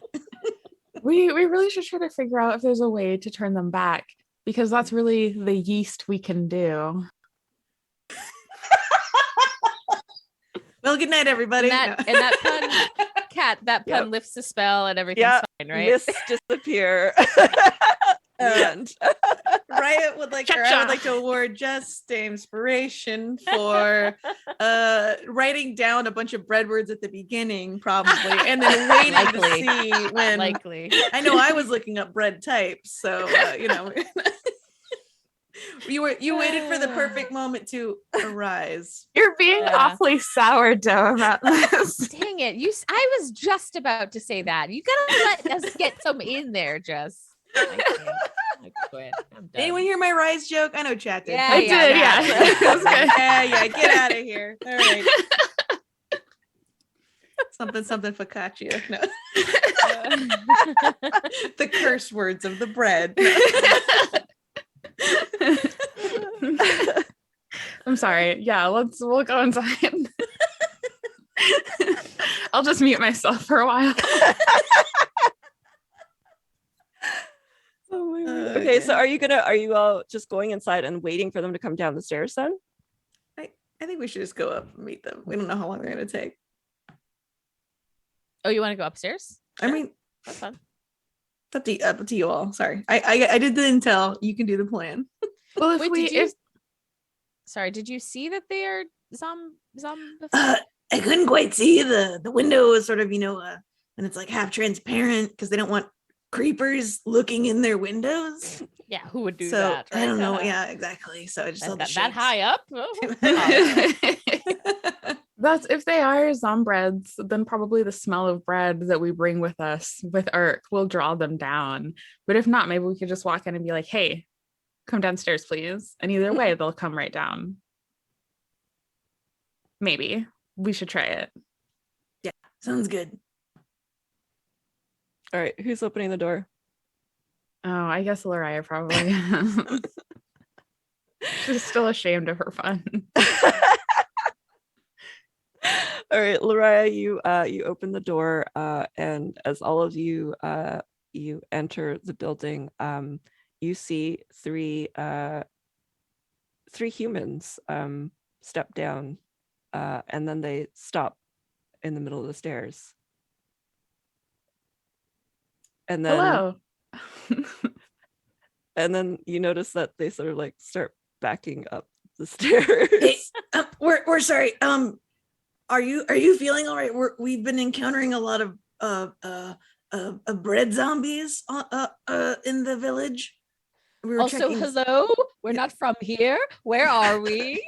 we really should try to figure out if there's a way to turn them back, because that's really the yeast we can do. Well, good night, everybody. And that pun, Kat, that pun lifts the spell and everything's fine, right? Mists disappear. And Riot would like, or I would like to award just inspiration for writing down a bunch of bread words at the beginning, probably, and then waiting to see when. Likely. I know I was looking up bread types, so you waited for the perfect moment to arise. You're being awfully sourdough about this. Dang it! I was just about to say that. You gotta let us get some in there, Jess. I quit. I'm done. Anyone hear my rise joke? I know chat did. Yeah, I did, yeah. Yeah, get out of here. All right. Something focaccia. No. The curse words of the bread. I'm sorry. Yeah, we'll go inside. I'll just mute myself for a while. Oh my God. Okay, so are you all just going inside and waiting for them to come down the stairs then? I think we should just go up and meet them. We don't know how long they're gonna take. Oh, you want to go upstairs? I mean, That's fun. it's up to you all. Sorry, I did the intel. You can do the plan. Well, if Wait, sorry, did you see that they are I couldn't quite see the window was sort of and it's like half transparent because they don't want creepers looking in their windows. Yeah, who would do So that? I don't know. Right? Yeah, exactly. So I just saw the That shades. high up? That's if they are zombreds, then probably the smell of bread that we bring with us with Urk will draw them down. But if not, maybe we could just walk in and be like, hey, come downstairs, please. And either way, they'll come right down. Maybe we should try it. Yeah, sounds good. All right, who's opening the door? Oh, I guess Lariah probably. She's still ashamed of her fun. All right, Lariah, you open the door, and as all of you you enter the building, you see three humans step down, and then they stop in the middle of the stairs. And then Hello. and then you notice that they sort of like start backing up the stairs. Hey, we're sorry. Are you feeling all right? We've been encountering a lot of bread zombies in the village. We were Also, checking. hello. We're not from here. Where are we?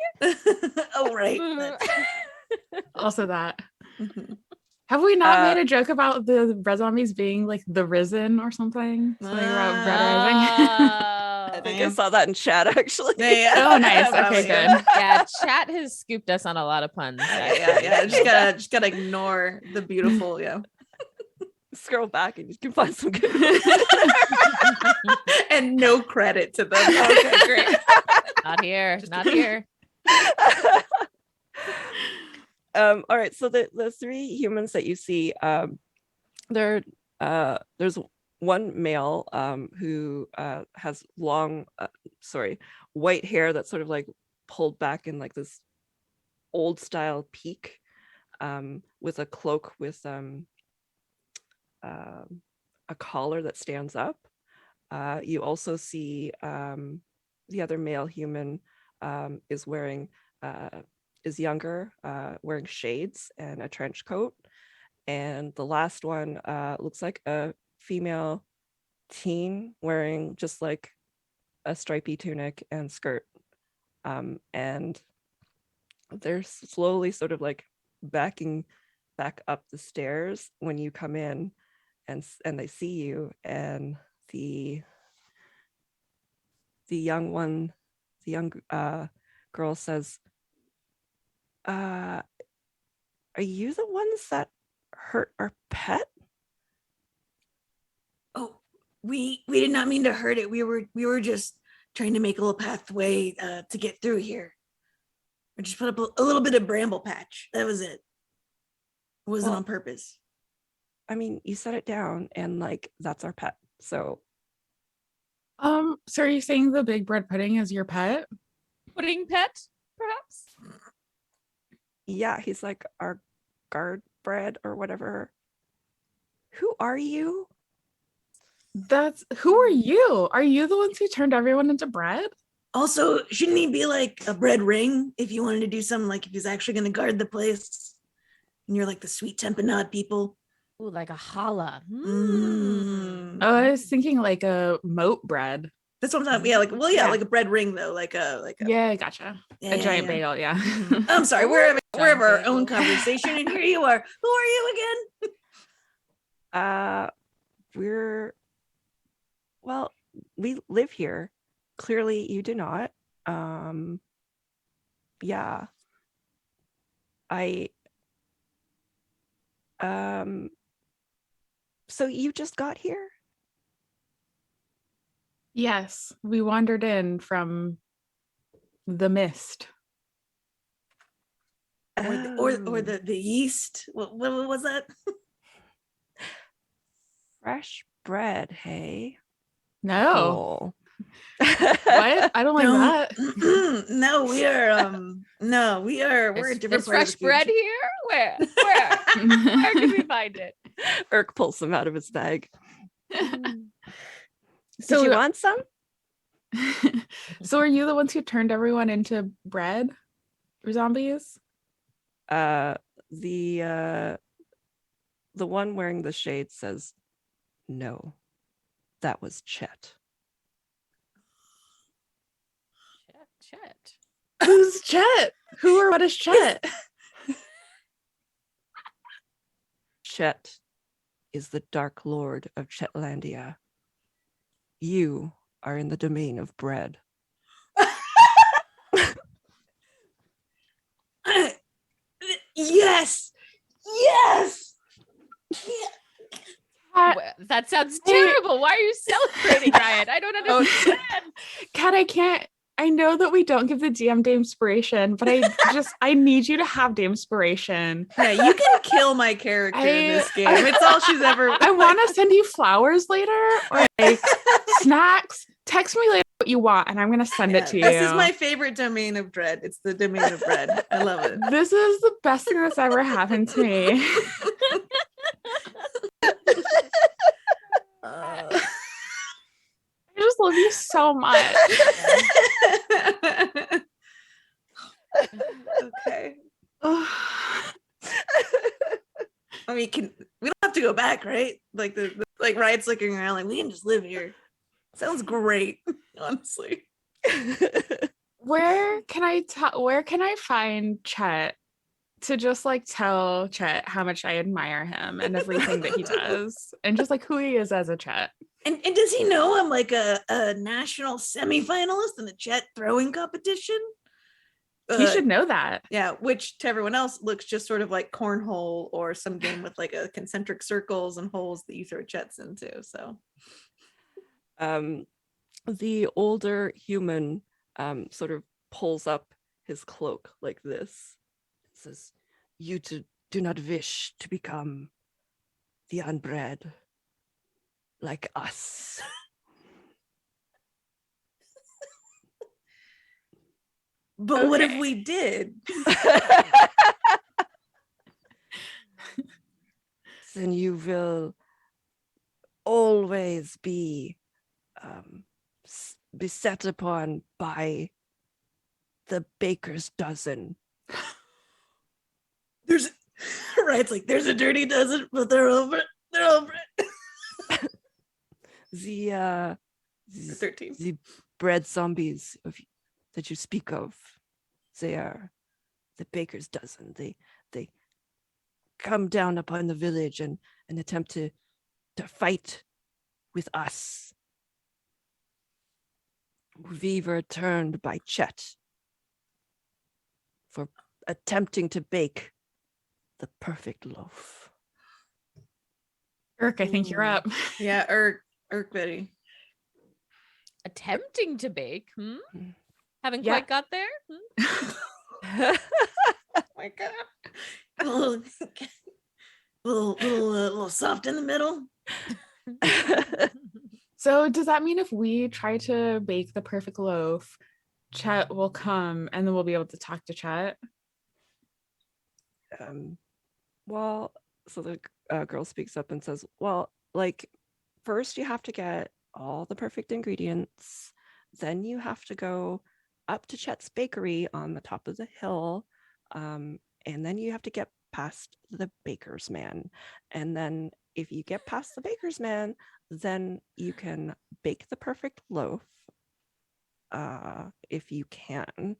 Oh right. Also that. Mhm. Have we not made a joke about the bread zombies being like the risen or something? Something about bread rising? I think I saw that in chat actually. Yeah. Oh, nice. Okay, Probably, good. yeah. Yeah, chat has scooped us on a lot of puns. Yeah. Just gotta ignore the beautiful. Yeah. Scroll back and you can find some good ones. And no credit to them. Okay, great. Not here. Not here. All right, so the three humans that you see, there's one male who has long white hair that's sort of like pulled back in like this old style peak, with a cloak with a collar that stands up. You also see the other male human is younger, wearing shades and a trench coat. And the last one looks like a female teen wearing just like a stripy tunic and skirt. And they're slowly sort of like backing back up the stairs when you come in, and they see you, and the young girl says, are you the ones that hurt our pet? Oh, we did not mean to hurt it. We were just trying to make a little pathway to get through here. We just put up a little bit of bramble patch. That was it. It wasn't on purpose. I mean, you set it down, and like that's our pet. So So are you saying the big bread pudding is your pet? Pudding pet, perhaps? yeah, he's like our guard bread or whatever. Who are you? Who are you? Are you the ones who turned everyone into bread? Also, shouldn't he be like a bread ring if you wanted to do something, like if he's actually going to guard the place? And you're like the sweet tempanade people. Ooh, like a challah. Oh, I was thinking like a moat bread. That's what I'm talking. Yeah, like a bread ring though, like a Yeah, gotcha. Yeah, a yeah, giant yeah. bagel, yeah. I'm sorry, we're having our bagel. own conversation, and here you are. Who are you again? We live here. Clearly you do not. Yeah. So you just got here? Yes, we wandered in from the mist. Or the yeast. What was that? Fresh bread, hey? No. Cool. What? I don't like that. No, we are we're a different There's part of fresh the bread future. here. Where can we find it? Irk pulls some out of his bag. Did So you want some? so are you the ones who turned everyone into bread or zombies? The one wearing the shade says, "No, that was Chet." Chet. Who's Chet? Who or what is Chet? Chet is the Dark Lord of Chetlandia. You are in the domain of bread. Yes. Kat, That sounds terrible. Why are you celebrating, Riot? I don't understand. Kat, I know that we don't give the DM day inspiration, but I need you to have day inspiration. Yeah, you can kill my character in this game. It's all she's ever. I want to send you flowers later or like snacks. Text me later what you want and I'm gonna send it to you. This is my favorite domain of dread. It's the domain of bread. I love it. This is the best thing that's ever happened to me. I just love you so much. Okay. I mean, we don't have to go back, right? Like like Riot's looking around, like we can just live here. Sounds great, honestly. Where can I find Chet to just like tell Chet how much I admire him and everything that he does and just like who he is as a Chet? And does he know I'm like a national semifinalist in the Chet throwing competition? He should know that. Yeah, which to everyone else looks just sort of like cornhole or some game with like a concentric circles and holes that you throw Chets into. So the older human sort of pulls up his cloak like this. It says, "You do not wish to become the unbred like us." but what if we did? Then you will always be beset upon by the baker's dozen. There's right, it's like there's a dirty dozen, but they're over it. The 13. the bread zombies that you speak of, they are the baker's dozen. They come down upon the village and attempt to fight with us. We were turned by Chet for attempting to bake the perfect loaf. Irk, I think you're up. Yeah, Irk Betty. Attempting to bake. Haven't Yeah. quite got there. Oh my god. little soft in the middle. So does that mean if we try to bake the perfect loaf, Chet will come and then we'll be able to talk to Chet? Well, so the girl speaks up and says, well, like, first you have to get all the perfect ingredients. Then you have to go up to Chet's bakery on the top of the hill. And then you have to get past the baker's man. And then if you get past the baker's man, then you can bake the perfect loaf, if you can.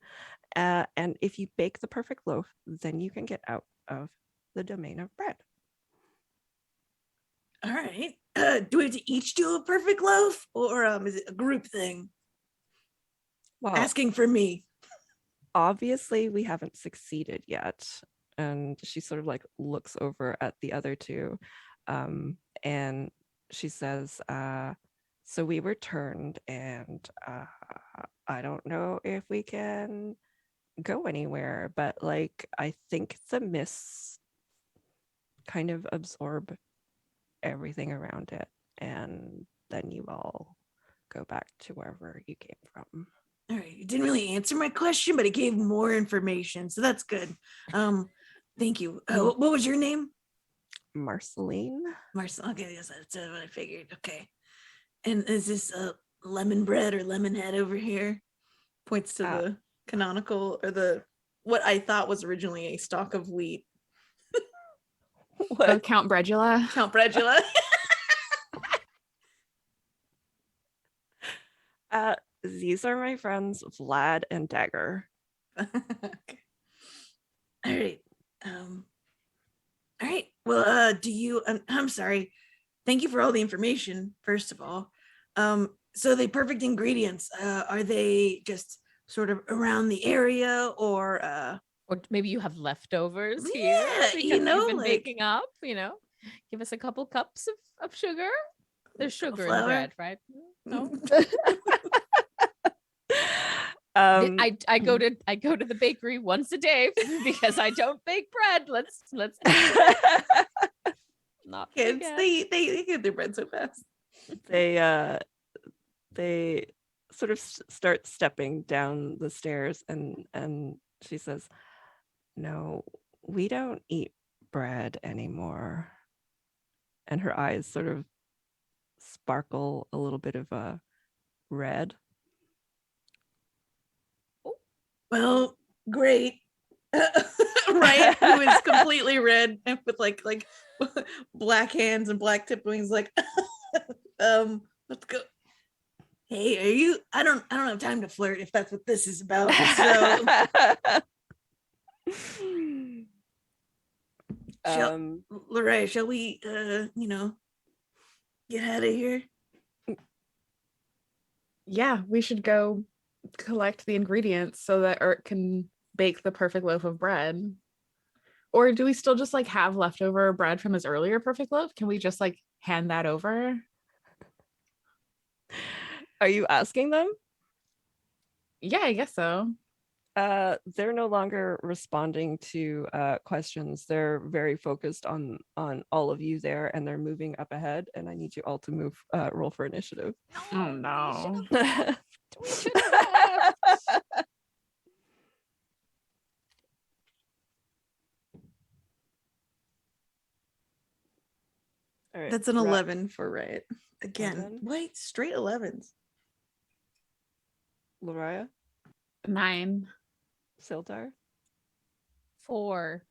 And if you bake the perfect loaf, then you can get out of the domain of bread. All right. Do we have to each do a perfect loaf, or is it a group thing? Well, Asking for me. obviously we haven't succeeded yet. And she sort of like looks over at the other two, and she says, so we were turned, and I don't know if we can go anywhere, but like I think the mists kind of absorb everything around it, and then you all go back to wherever you came from. All right, you didn't really answer my question, but it gave more information, so that's good. Thank you. What was your name? Marceline. Marcel. Okay, yes, that's what I figured. Okay. And is this lemon bread or lemon head over here? Points to the canonical or the what I thought was originally a stalk of wheat. Oh, Count Bredula. Count Bredula. These are my friends Vlad and Dagger. Okay. All right. All right. Well, do you? I'm sorry. Thank you for all the information. First of all, so the perfect ingredients. Are they just sort of around the area, or maybe you have leftovers Yeah, here because you know, you've been like- baking up, give us a couple cups of sugar. There's sugar in flour? bread, right? No. I go to the bakery once a day because I don't bake bread. Let's not kids? forget. They get their bread so fast. They sort of start stepping down the stairs, and she says, "No, we don't eat bread anymore." And her eyes sort of sparkle a little bit of red. Well, great. Right, who is completely red and with like black hands and black tip wings, like let's go. Hey, are you I don't have time to flirt if that's what this is about. So Lorraine, shall we get out of here? Yeah, we should go collect the ingredients so that Urt can bake the perfect loaf of bread. Or do we still just like have leftover bread from his earlier perfect loaf? Can we just like hand that over? Are you asking them? Yeah, I guess so. They're no longer responding to questions. They're very focused on all of you there, and they're moving up ahead. And I need you all to move. Roll for initiative. Oh no. We should have left. All right, That's an 11 for Riot. Again, 11? wait, straight 11s. Lariah, 9. Sildar. 4.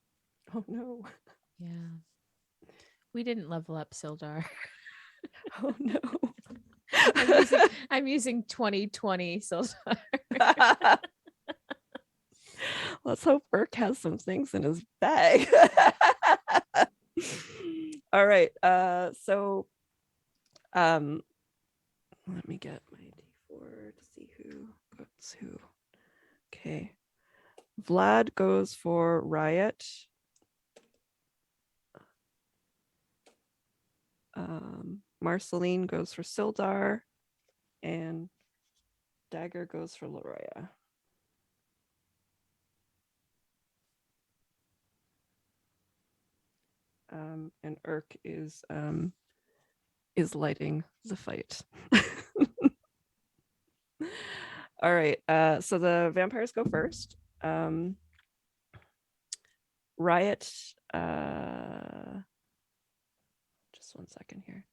Oh no. Yeah. We didn't level up Sildar. Oh no. I'm using 2020 Sildar. Let's hope Burke has some things in his bag. All right. So let me get my D4 to see who goes who. Okay. Vlad goes for Riot. Marceline goes for Sildar, and Dagger goes for Loraya. And Urk is lighting the fight. All right. So the vampires go first. Riot. Just 1 second here.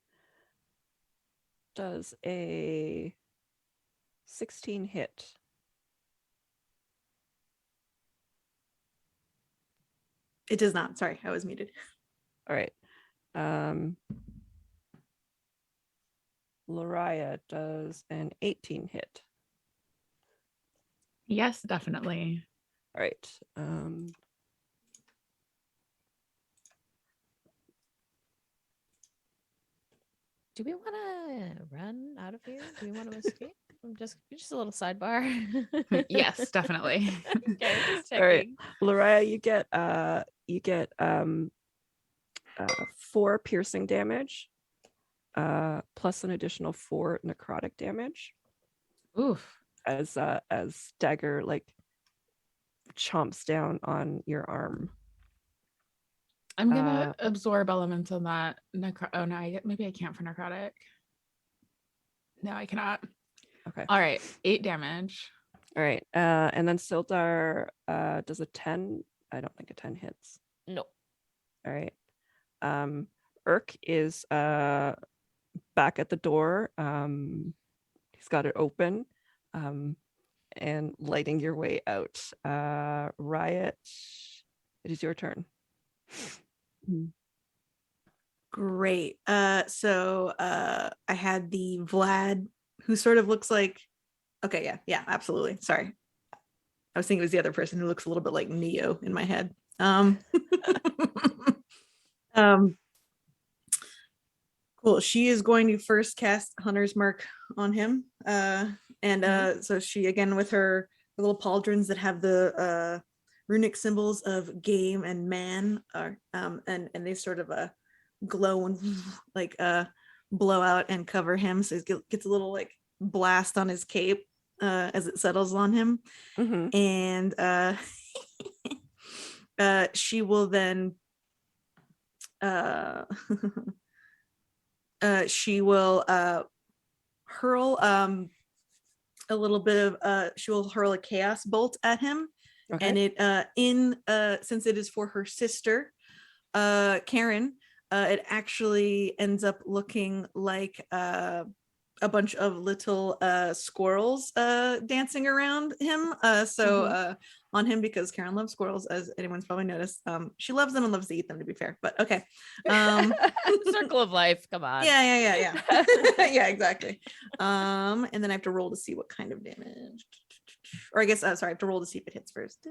Does a 16 hit? It does not. Sorry, I was muted. All right. Lariah does an 18 hit. Yes, definitely. All right. Do we want to run out of here? Do we want to escape? Just a little sidebar. Yes, definitely. Okay, just All right. checking. Lariah, you get 4 piercing damage, plus an additional 4 necrotic damage. Oof. As Dagger like chomps down on your arm. I'm gonna absorb elements on that. Oh no, maybe I can't for necrotic. No, I cannot. Okay. All right, 8 damage. All right. And then Sildar does a 10. I don't think a 10 hits. No. All right. Urk is back at the door. He's got it open. And lighting your way out. Riot, it is your turn. Great. So I had the Vlad who sort of looks like, okay, yeah, absolutely. Sorry. I was thinking it was the other person who looks a little bit like Neo in my head. Cool. She is going to first cast Hunter's Mark on him. So she, again, with her little pauldrons that have the runic symbols of game and man, and they sort of glow and like blow out and cover him. So he gets a little like blast on his cape as it settles on him. And she will then she will hurl a little bit of she will hurl a chaos bolt at him. Okay. And it since it is for her sister Karen, it actually ends up looking like a bunch of little squirrels dancing around him. On him, because Karen loves squirrels, as anyone's probably noticed. She loves them and loves to eat them, to be fair, but okay. Circle of life, come on. Yeah. Yeah, exactly. And then I have to roll to see what kind of damage, or I guess sorry, I have to roll to see if it hits first.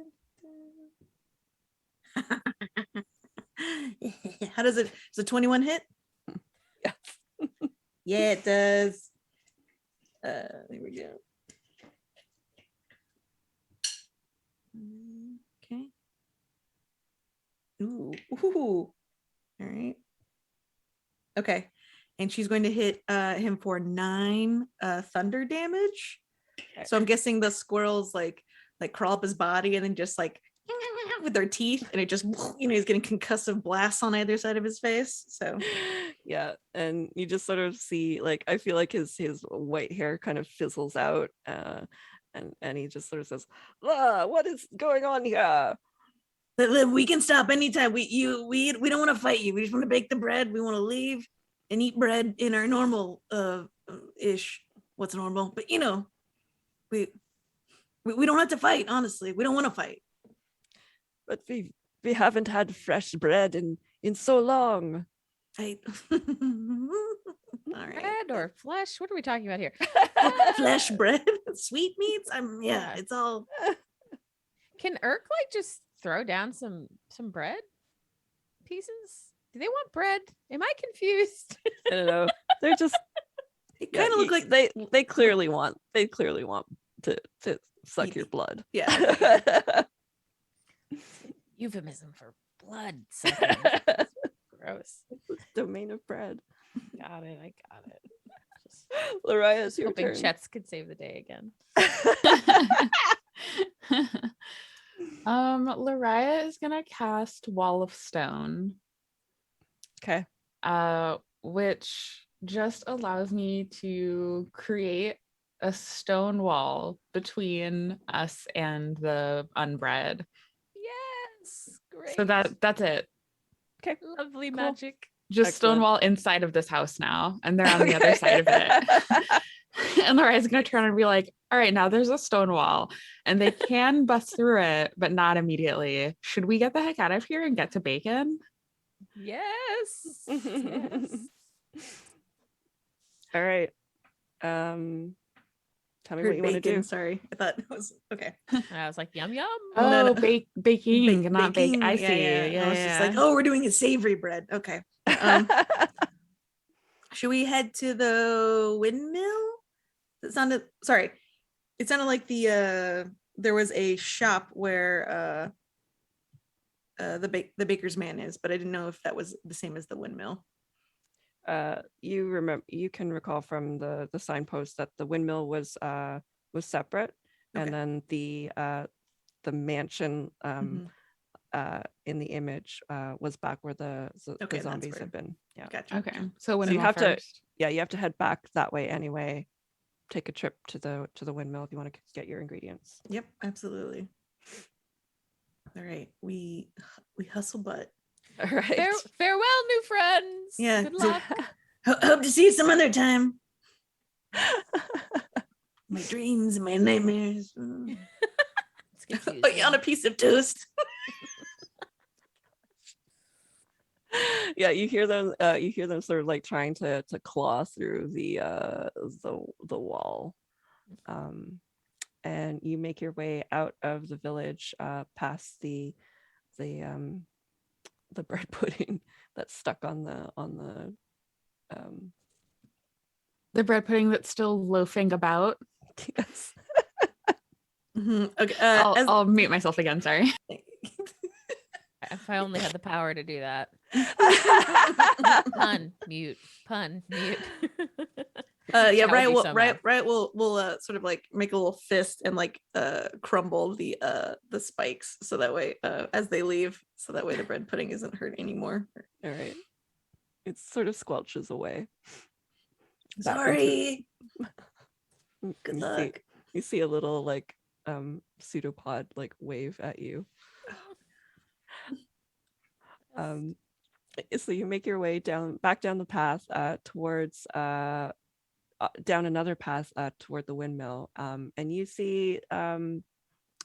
How does it? Does a 21 hit? Yes. Yeah, it does. There we go. Okay. Ooh. All right. Okay. And she's going to hit him for 9 thunder damage. Okay. So I'm guessing the squirrels like crawl up his body and then just like with their teeth, and it just, he's getting concussive blasts on either side of his face. So yeah, and you just sort of see, like, I feel like his white hair kind of fizzles out, and he just sort of says, what is going on here? We can stop anytime. We don't want to fight you. We just want to bake the bread. We want to leave and eat bread in our normal ish, what's normal, but we don't have to fight. Honestly, we don't want to fight. But we haven't had fresh bread in so long. All right. Bread or flesh? What are we talking about here? Flesh, bread, sweetmeats. It's all. Can Urk like just throw down some bread pieces? Do they want bread? Am I confused? I don't know. They're just. It kind of look like they clearly want to suck your blood. Yeah. Euphemism for blood sucking. Gross. Domain of bread. Got it. I got it. Just Lariah, it's your hoping turn. Chet's could save the day again. Lariah is gonna cast Wall of Stone. Okay. Which just allows me to create a stone wall between us and the unbred. Yes, great. So that's it. Okay, lovely cool. Magic. Just Excellent. stone wall inside of this house now, and they're on the other side of it. And Lariah's gonna turn and be like, all right, now there's a stone wall and they can bust through it, but not immediately. Should we get the heck out of here and get to bacon? Yes. Yes. All right. Tell me what you want to do. Sorry, I thought it was okay. I was like, yum yum. Oh, baking, not bake. Baking. I see. Yeah. I was just like, oh, we're doing a savory bread. Okay. Should we head to the windmill? It sounded like there was a shop where the baker's man is, but I didn't know if that was the same as the windmill. You can recall from the signpost that the windmill was separate, okay. And then the mansion in the image was back where the zombies had been. Yeah. Gotcha. Okay. So when you have to head back that way anyway. take a trip to the windmill if you want to get your ingredients. Yep, absolutely. All right, we hustle butt. All right. Farewell, new friends. Yeah. Good luck. Hope to see you some other time. My dreams and my nightmares. It's confusing. Put you on a piece of toast. Yeah, you hear them sort of like trying to claw through the wall, and you make your way out of the village, past the bread pudding that's stuck on The bread pudding that's still loafing about. yes. Okay, I'll mute myself again. Sorry. If I only had the power to do that. Pun mute. Yeah, That would right. be We'll, so right. mad. We'll sort of like make a little fist and like crumble the spikes so that way as they leave, so that way the bread pudding isn't hurt anymore. All right. It sort of squelches away. Sorry. Good You luck. you see a little like pseudopod like wave at you. So you make your way back down the path towards down another path toward the windmill, and you see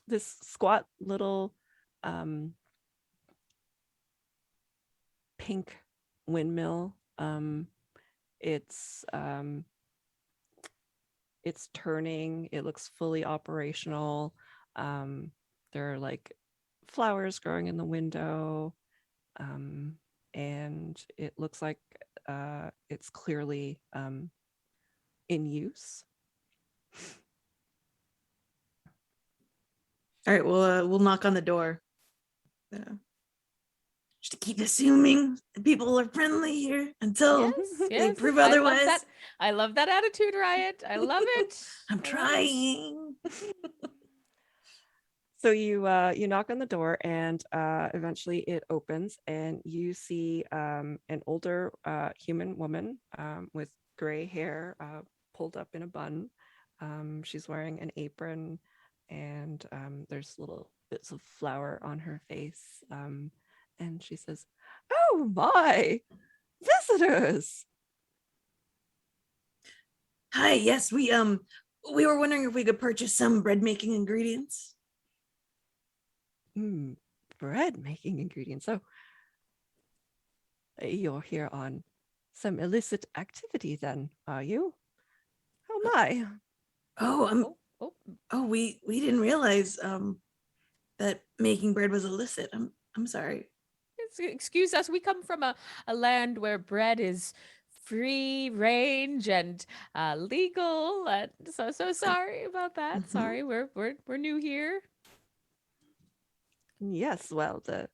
this squat little pink windmill. It's turning. It looks fully operational. There are like flowers growing in the window, and it looks like it's clearly in use. All right, we'll knock on the door. Just to keep assuming people are friendly here until they prove otherwise. I love that attitude, Riot. I love it. I'm trying. So you knock on the door, and eventually it opens, and you see an older human woman with gray hair pulled up in a bun. She's wearing an apron, and there's little bits of flour on her face. And she says, "Oh my, visitors!" Hi, yes, we were wondering if we could purchase some bread making ingredients. Bread making ingredients. So you're here on some illicit activity then, are you? Oh my. We didn't realize that making bread was illicit. I'm sorry. Excuse us. We come from a land where bread is free range and legal. So sorry about that. Sorry, we're new here. Yes, well, the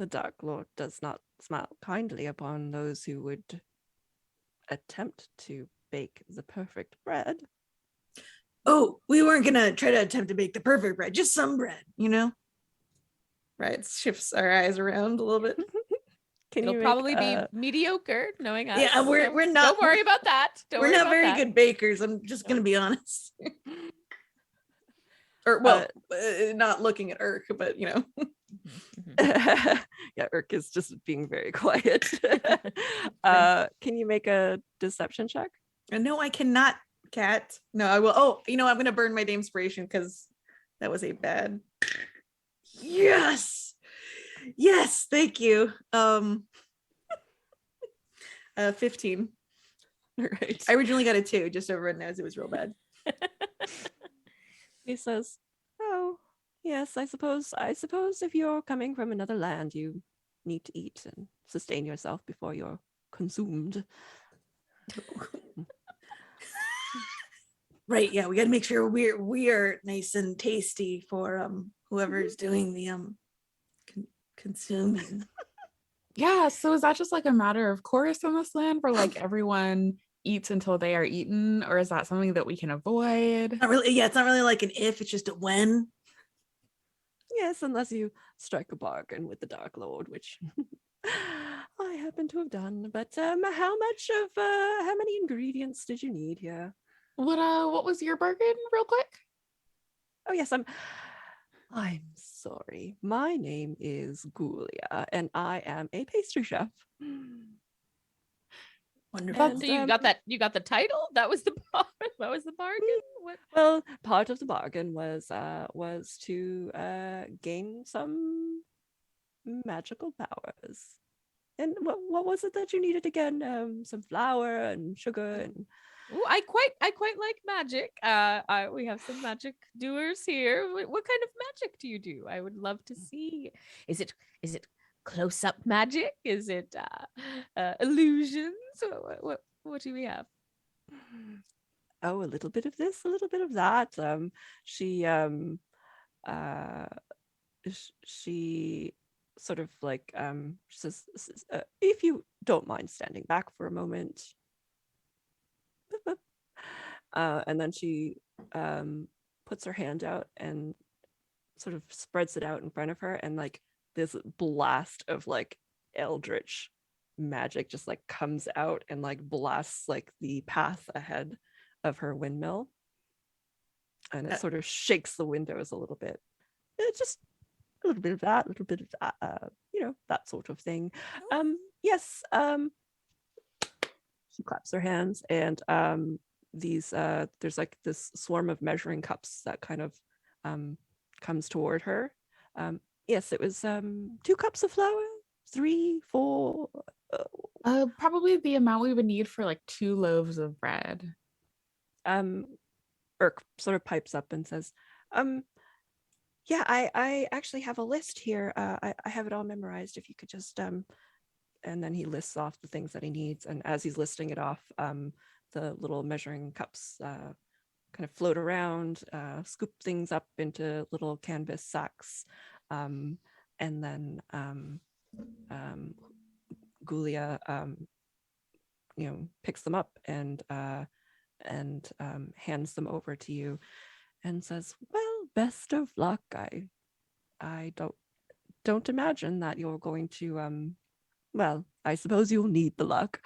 Dark Lord does not smile kindly upon those who would attempt to bake the perfect bread. Oh, we weren't gonna try to attempt to bake the perfect bread, just some bread, you know? Right, shifts our eyes around a little bit. It'll probably be mediocre, knowing us. Yeah, we're not. Don't worry about that. We're not very good bakers. I'm just gonna be honest. Or well, not looking at Urk, but you know. Yeah, Urk is just being very quiet. Can you make a deception check? No, I cannot, Kat. No, I will. Oh, you know, I'm gonna burn my inspiration because that was a bad. Yes, thank you. 15. Right. I originally got a 2, just so everyone knows it was real bad. He says, "Oh, yes, I suppose if you're coming from another land, you need to eat and sustain yourself before you're consumed." Right, yeah, we got to make sure we are nice and tasty for whoever's doing the consuming. Yeah, so is that just like a matter of course in this land where like everyone eats until they are eaten, or is that something that we can avoid? Not really. Yeah, it's not really like an if, it's just a when. Yes, unless you strike a bargain with the Dark Lord, which I happen to have done. But how many ingredients did you need here? What was your bargain, real quick? Oh yes, I'm sorry. My name is Gulia, and I am a pastry chef. Wonderful. And, So you got that? You got the title? That was the that was the bargain. What? well, part of the bargain was to gain some magical powers. And what was it that you needed again? Some flour and sugar and Ooh, I quite like magic. We have some magic doers here. What kind of magic do you do? I would love to see. Is it close up magic? Is it illusions? What do we have? oh, a little bit of this, a little bit of that. She uh she sort of like says, if you don't mind standing back for a moment. And then she puts her hand out and sort of spreads it out in front of her, and like this blast of like eldritch magic just like comes out and like blasts like the path ahead of her windmill, and it sort of shakes the windows a little bit. Just a little bit of that, a little bit of that, that sort of thing. Yes. She claps her hands, and there's like this swarm of measuring cups that kind of comes toward her. Yes, it was 2 cups of flour, 3, 4. Probably the amount we would need for like 2 loaves of bread. Irk sort of pipes up and says, yeah, I actually have a list here. I have it all memorized. If you could just and then he lists off the things that he needs. And as he's listing it off, the little measuring cups kind of float around, scoop things up into little canvas sacks, and then Gulia, picks them up and hands them over to you, and says, "Well, best of luck. I don't imagine that you're going to well, I suppose you'll need the luck.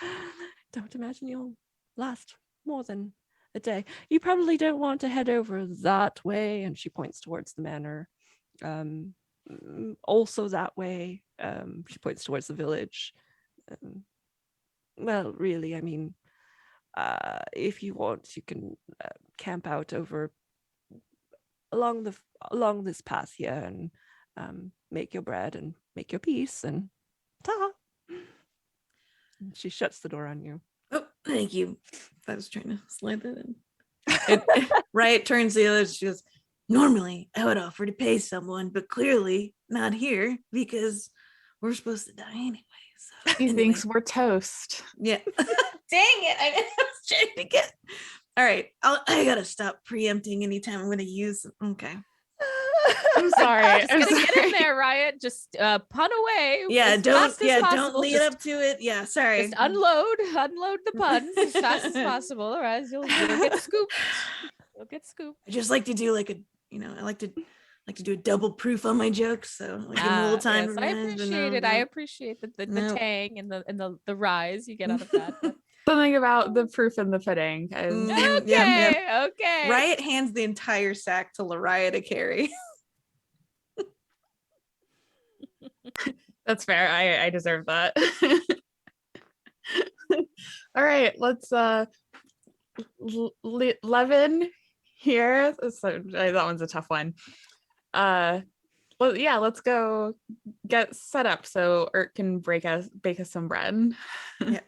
Don't imagine you'll last more than a day. You probably don't want to head over that way." And she points towards the manor. Also that way. She points towards the village. Well, really, I mean, if you want, you can camp out over along this path here and make your bread and make your peace and ta. She shuts the door on you. Oh, thank you. I was trying to slide that in. Riot turns to the others. She goes, normally I would offer to pay someone, but clearly not here because we're supposed to die anyway. So He thinks we're toast. Yeah. Dang it. I was trying to get. All right. I gotta stop preempting anytime I'm going to use. Okay. I'm sorry. Just get in there, Riot. Just pun away. Yeah, don't lead up to it. Yeah, sorry. Just unload the puns as fast as possible, or else you'll get scooped. You'll get scooped. I just like to do like I like to do a double proof on my jokes, so like give them a little time. Yes, I appreciate it. I appreciate the tang and the rise you get out of that. But... Something about the proof and the fitting. Okay. Riot hands the entire sack to Lariah to carry. That's fair. I deserve that. All right, let's Levin here. So, that one's a tough one. Well, yeah, let's go get set up so Irk can bake us some bread.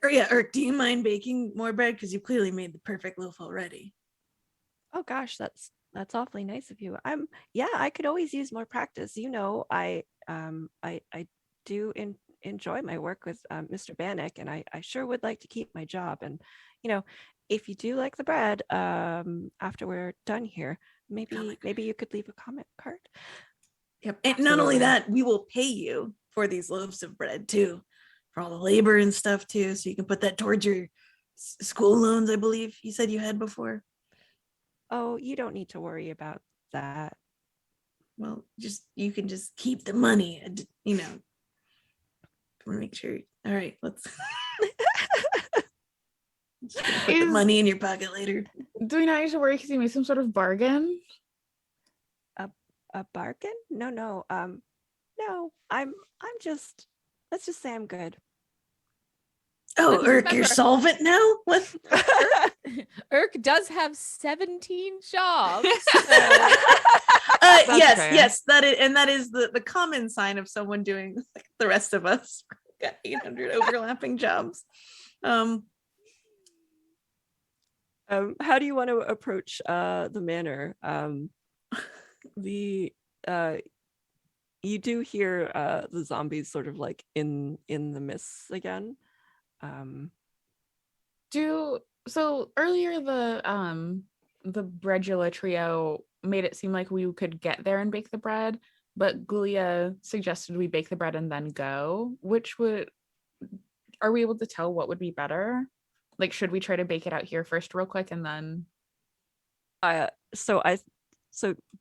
Irk, do you mind baking more bread? Because you clearly made the perfect loaf already. Oh gosh, that's awfully nice of you. I could always use more practice. I do enjoy my work with Mr. Bannock, and I sure would like to keep my job. And if you do like the bread, after we're done here, maybe you could leave a comment card. Yep. And not only that, we will pay you for these loaves of bread too, for all the labor and stuff too. So you can put that towards your school loans, I believe you said you had before. Oh, you don't need to worry about that. Well, you can just keep the money, I want to make sure. All right, let's. Just gonna put the money in your pocket later. Do we not need to worry because you made some sort of bargain? A bargain? No, no. No. I'm just. Let's just say I'm good. Oh, Let's Urk, you're remember- solvent now? What? Urk does have 17 jobs. Yes, fair. yes, that is the common sign of someone doing like the rest of us. Got 800 overlapping jobs. How do you want to approach the manor? The you do hear the zombies sort of like in the mists again. So earlier the Bredula trio made it seem like we could get there and bake the bread, but Gulia suggested we bake the bread and then go. Are we able to tell what would be better? Like, should we try to bake it out here first real quick and then So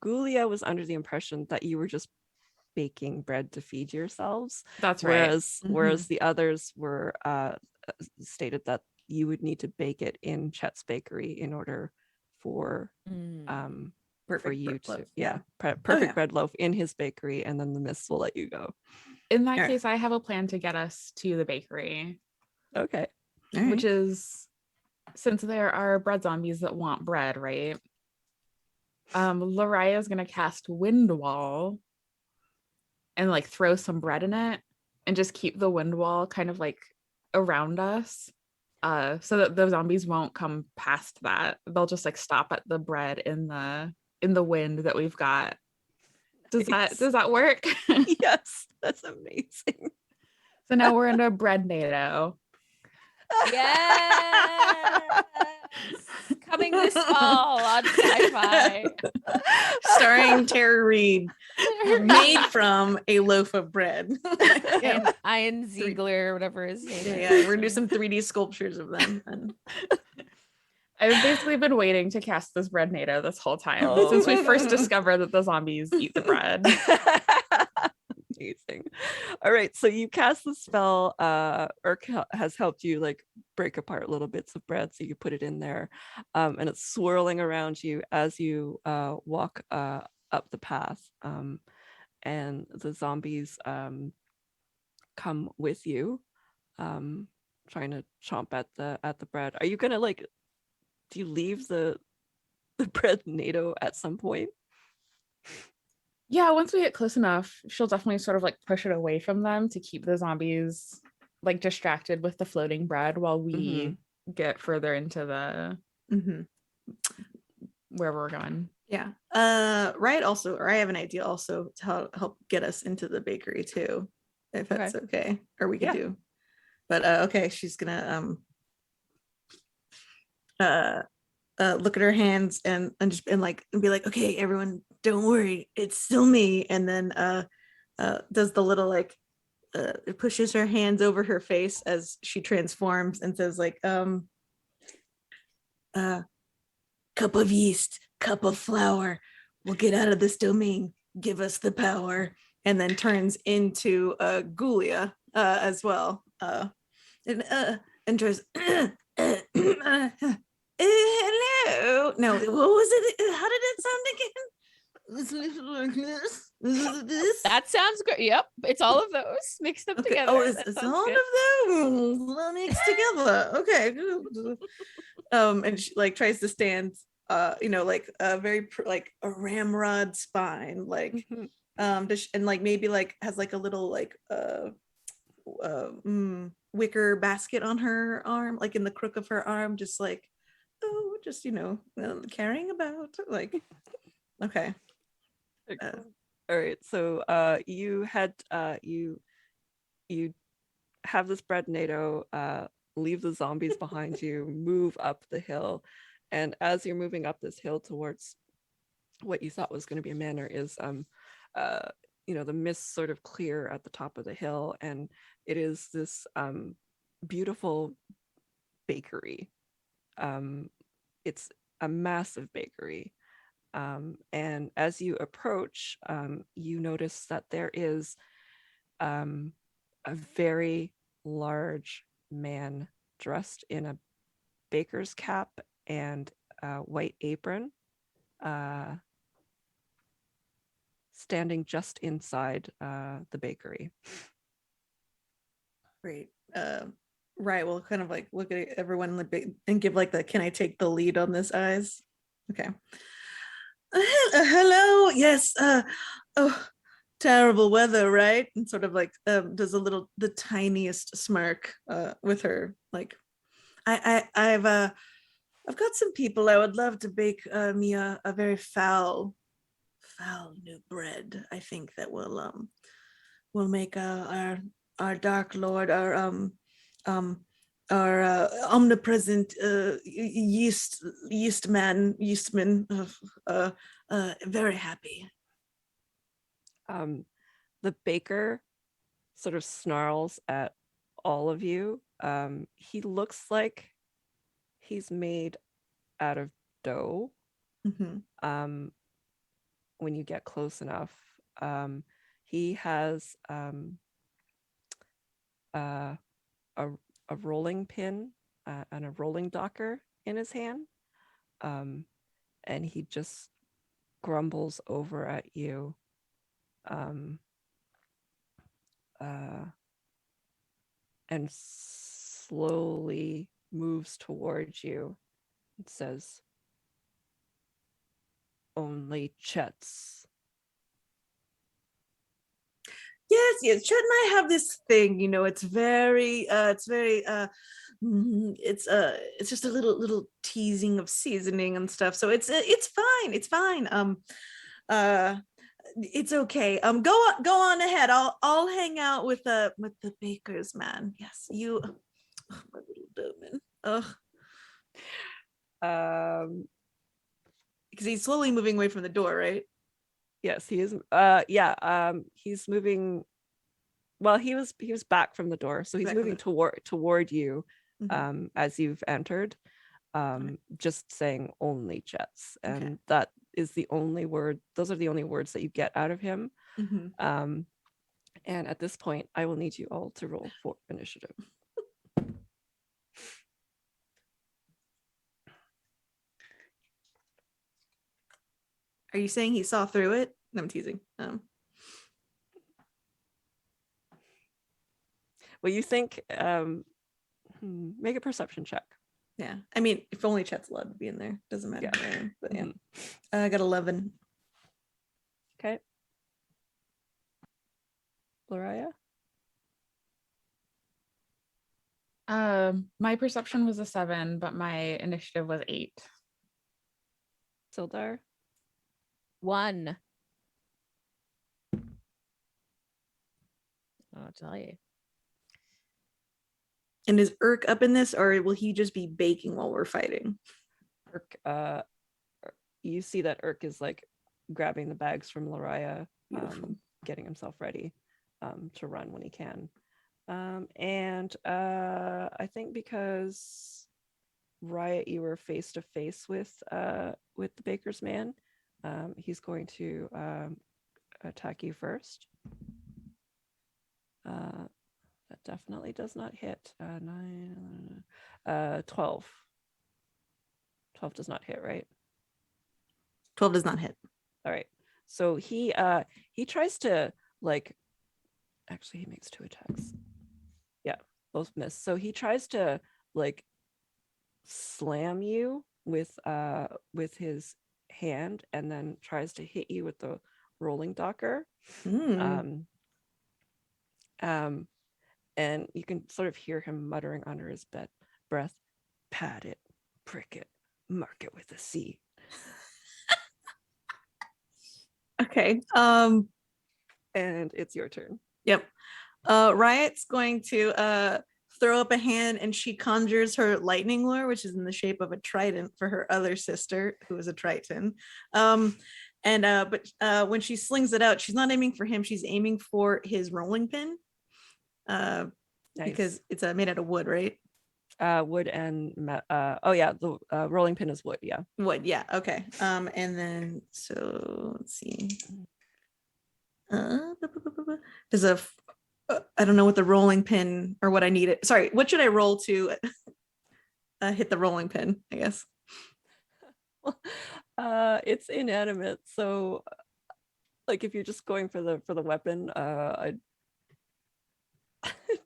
Gulia was under the impression that you were just baking bread to feed yourselves. that's right. Whereas the others were stated that you would need to bake it in Chet's bakery in order for for you bread to loaf. perfect bread loaf in his bakery, and then the mists will let you go. In that Alright. case, I have a plan to get us to the bakery, Okay. which is, since there are bread zombies that want bread, right? Lariah is gonna cast Wind Wall and like throw some bread in it and just keep the wind wall kind of like around us, so that the zombies won't come past that. They'll just like stop at the bread in the wind that we've got. Does Nice. that work? Yes, that's amazing. So now we're in a bread NATO. Yes. Coming this fall on Sci-Fi. Starring Tara Reid, made from a loaf of bread. And Ian Ziegler, whatever his name is. Yeah, we're gonna do some 3D sculptures of them. And I've basically been waiting to cast this bread NATO this whole time Oh. since we first discovered that the zombies eat the bread. Amazing. All right, so you cast the spell. Urk has helped you like break apart little bits of bread, so you put it in there, and it's swirling around you as you walk up the path, and the zombies come with you, trying to chomp at the bread. Are you gonna like? Do you leave the bread NATO at some point? Yeah, once we get close enough, she'll definitely sort of like push it away from them to keep the zombies like distracted with the floating bread while we get further into the wherever we're going. yeah. Right. Also, or I have an idea also to help get us into the bakery too, if that's okay. Or we could do. But okay, she's gonna look at her hands and just be like, okay, everyone, don't worry, it's still me. And then does the little like pushes her hands over her face as she transforms and says like cup of yeast, cup of flour, we'll get out of this domain, give us the power. And then turns into Gulia as well, and tries hello. No, what was it? How did it sound again? That sounds good. Yep, it's all of those. Mix them together. Oh, That it's sounds all good. of them mixed together. Okay. And she like tries to stand, like a very like a ramrod spine, like, and like maybe like has like a little like wicker basket on her arm, like in the crook of her arm, just like, oh, just carrying about, like, okay. All right, so you had you have this bread NATO, leave the zombies behind you, move up the hill, and as you're moving up this hill towards what you thought was going to be a manor is the mists sort of clear at the top of the hill, and it is this beautiful bakery. It's a massive bakery. And as you approach, you notice that there is a very large man dressed in a baker's cap and white apron, standing just inside the bakery. Great. Right. We'll kind of like look at everyone and give like the can I take the lead on this eyes? Okay. Hello. Yes. Oh, terrible weather, right? And sort of like does the tiniest smirk with her like I've got some people I would love to bake me a very foul new bread. I think that will make our dark lord, our omnipresent yeastman very happy. The baker sort of snarls at all of you. He looks like he's made out of dough. Mm-hmm. When you get close enough, he has a rolling pin and a rolling docker in his hand, and he just grumbles over at you, and slowly moves towards you and says, "Only Chet's." Yes. Chet and I have this thing, it's very it's just a little teasing of seasoning and stuff. So it's fine. It's fine. It's okay. Go on ahead. I'll hang out with the baker's man. Yes, you, my little Doman. Because he's slowly moving away from the door, right? Yes, he is. He's moving. Well, he was back from the door, so he's moving toward you, Mm-hmm. as you've entered, just saying only Jets, and Okay. that is the only word. Those are the only words that you get out of him. Mm-hmm. And at this point, I will need you all to roll for initiative. Are you saying he saw through it? No, I'm teasing. Well, you think, make a perception check. Yeah, I mean, if only Chet's allowed to be in there, doesn't matter. Yeah. But yeah, I got 11. Okay. Loraya? My perception was a 7, but my initiative was 8. Sildar? 1. I'll tell you. And is Urk up in this, or will he just be baking while we're fighting? Urk, you see that Urk is like grabbing the bags from Loraya, getting himself ready to run when he can. And I think because Riot, you were face to face with the baker's man, he's going to attack you first. That definitely does not hit. 12. 12 does not hit, right? 12 does not hit. All right. So he tries to actually he makes 2 attacks. Yeah, both miss. So he tries to slam you with his hand, and then tries to hit you with the rolling docker. And you can sort of hear him muttering under his breath, "Pat it, prick it, mark it with a C." Okay. And it's your turn. Yep. Riot's going to throw up a hand, and she conjures her lightning lure, which is in the shape of a trident, for her other sister, who is a triton. But when she slings it out, she's not aiming for him, she's aiming for his rolling pin. Nice. Because it's made out of wood, right? Wood and the rolling pin is wood. Yeah, wood. Yeah. Okay. And then so let's see. There's I don't know what the rolling pin or what I need it. Sorry, what should I roll to hit the rolling pin, I guess. It's inanimate, so like if you're just going for the weapon, I'd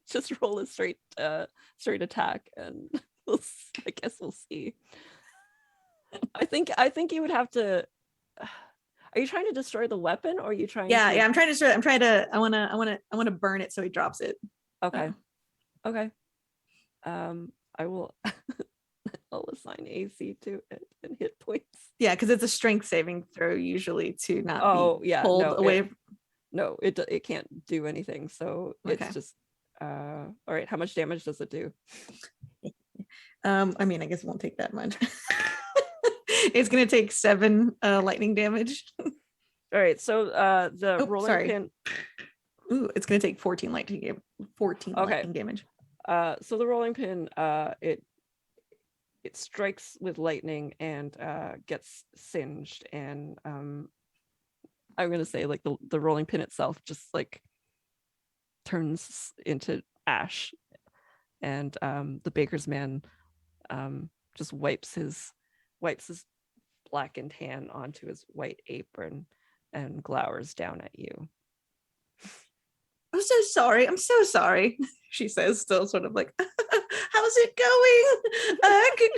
just roll a straight attack, and I guess we'll see. I think you would have to. Are you trying to destroy the weapon, or are you trying? Yeah, to... yeah. I'm trying to. I wanna burn it so he drops it. Okay. Okay. I will. I'll assign AC to it and hit points. Yeah, because it's a strength saving throw usually to not be pulled away. It can't do anything. So it's just. All right. How much damage does it do? I mean, I guess it won't take that much. It's gonna take 7 lightning damage. All right. So the rolling pin. Ooh, it's gonna take 14 lightning damage. So the rolling pin, it strikes with lightning and gets singed, and I'm gonna say like the rolling pin itself just like turns into ash, and the baker's man just wipes his blackened hand onto his white apron and glowers down at you. I'm so sorry, she says, still sort of like, how's it going?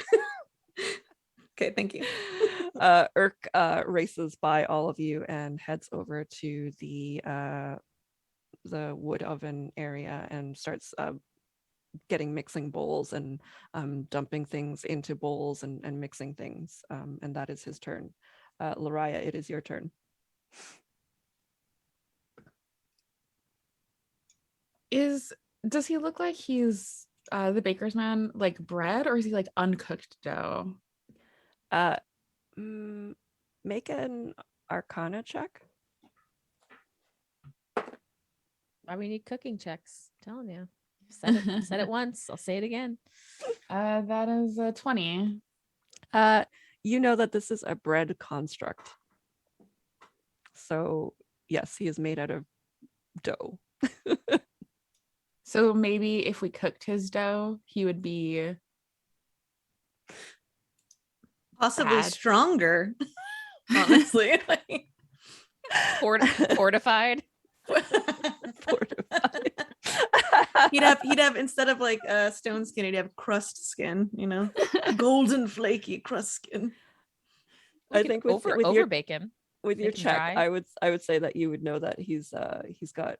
Okay, thank you. Urk races by all of you and heads over to the wood oven area and starts getting mixing bowls and dumping things into bowls and mixing things. And that is his turn. Lariah, it is your turn. Does he look like he's the baker's man, like bread, or is he like uncooked dough? Make an Arcana check. Why we need cooking checks? I'm telling you. Said it once. I'll say it again. That is a 20. You know that this is a bread construct. So yes, he is made out of dough. So maybe if we cooked his dough, he would be Possibly bad. stronger. Honestly. Fortified. Fortified. He'd have instead of like stone skin, he'd have crust skin, golden flaky crust skin. I think with over bacon. With your check, dry. I would say that you would know that he's got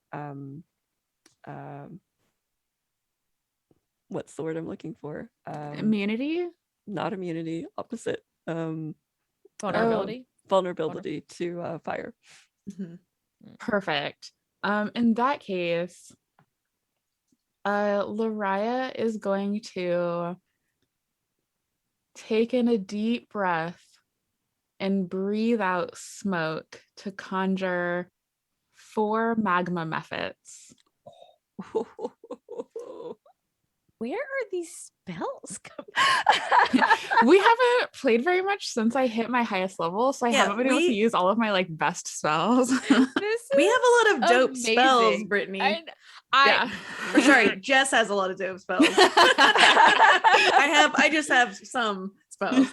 what's the word I'm looking for? Immunity? Not immunity, opposite. Vulnerability. Vulnerability to fire. Mm-hmm. Perfect. In that case, Lariah is going to take in a deep breath and breathe out smoke to conjure 4 magma mephits. Where are these spells coming? We haven't played very much since I hit my highest level, so I haven't been able to use all of my like best spells. We have a lot of dope amazing. spells, Brittni. Sorry, Jess has a lot of dope spells. I just have some spells.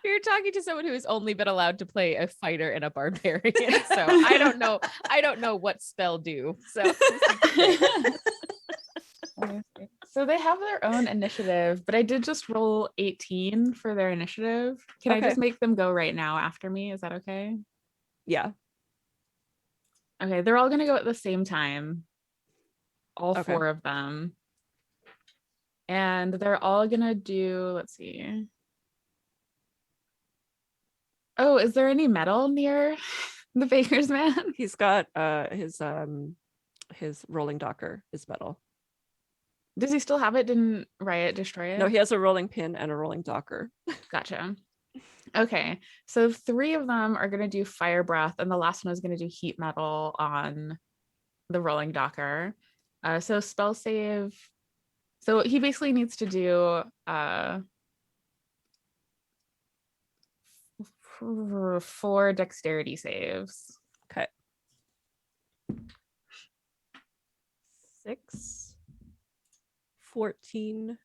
You're talking to someone who has only been allowed to play a fighter and a barbarian, so I don't know what spell do. So So they have their own initiative, but I did just roll 18 for their initiative. Can I just make them go right now after me? Is that okay? Yeah. Okay, they're all gonna go at the same time. All 4 of them. And they're all gonna do, let's see. Oh, is there any metal near the baker's man? He's got his rolling docker is metal. Does he still have it? Didn't Riot destroy it? No, he has a rolling pin and a rolling docker. Gotcha. Okay, so 3 of them are going to do fire breath, and the last one is going to do heat metal on the rolling docker. So spell save. So he basically needs to do 4 dexterity saves. Okay. 6, 14,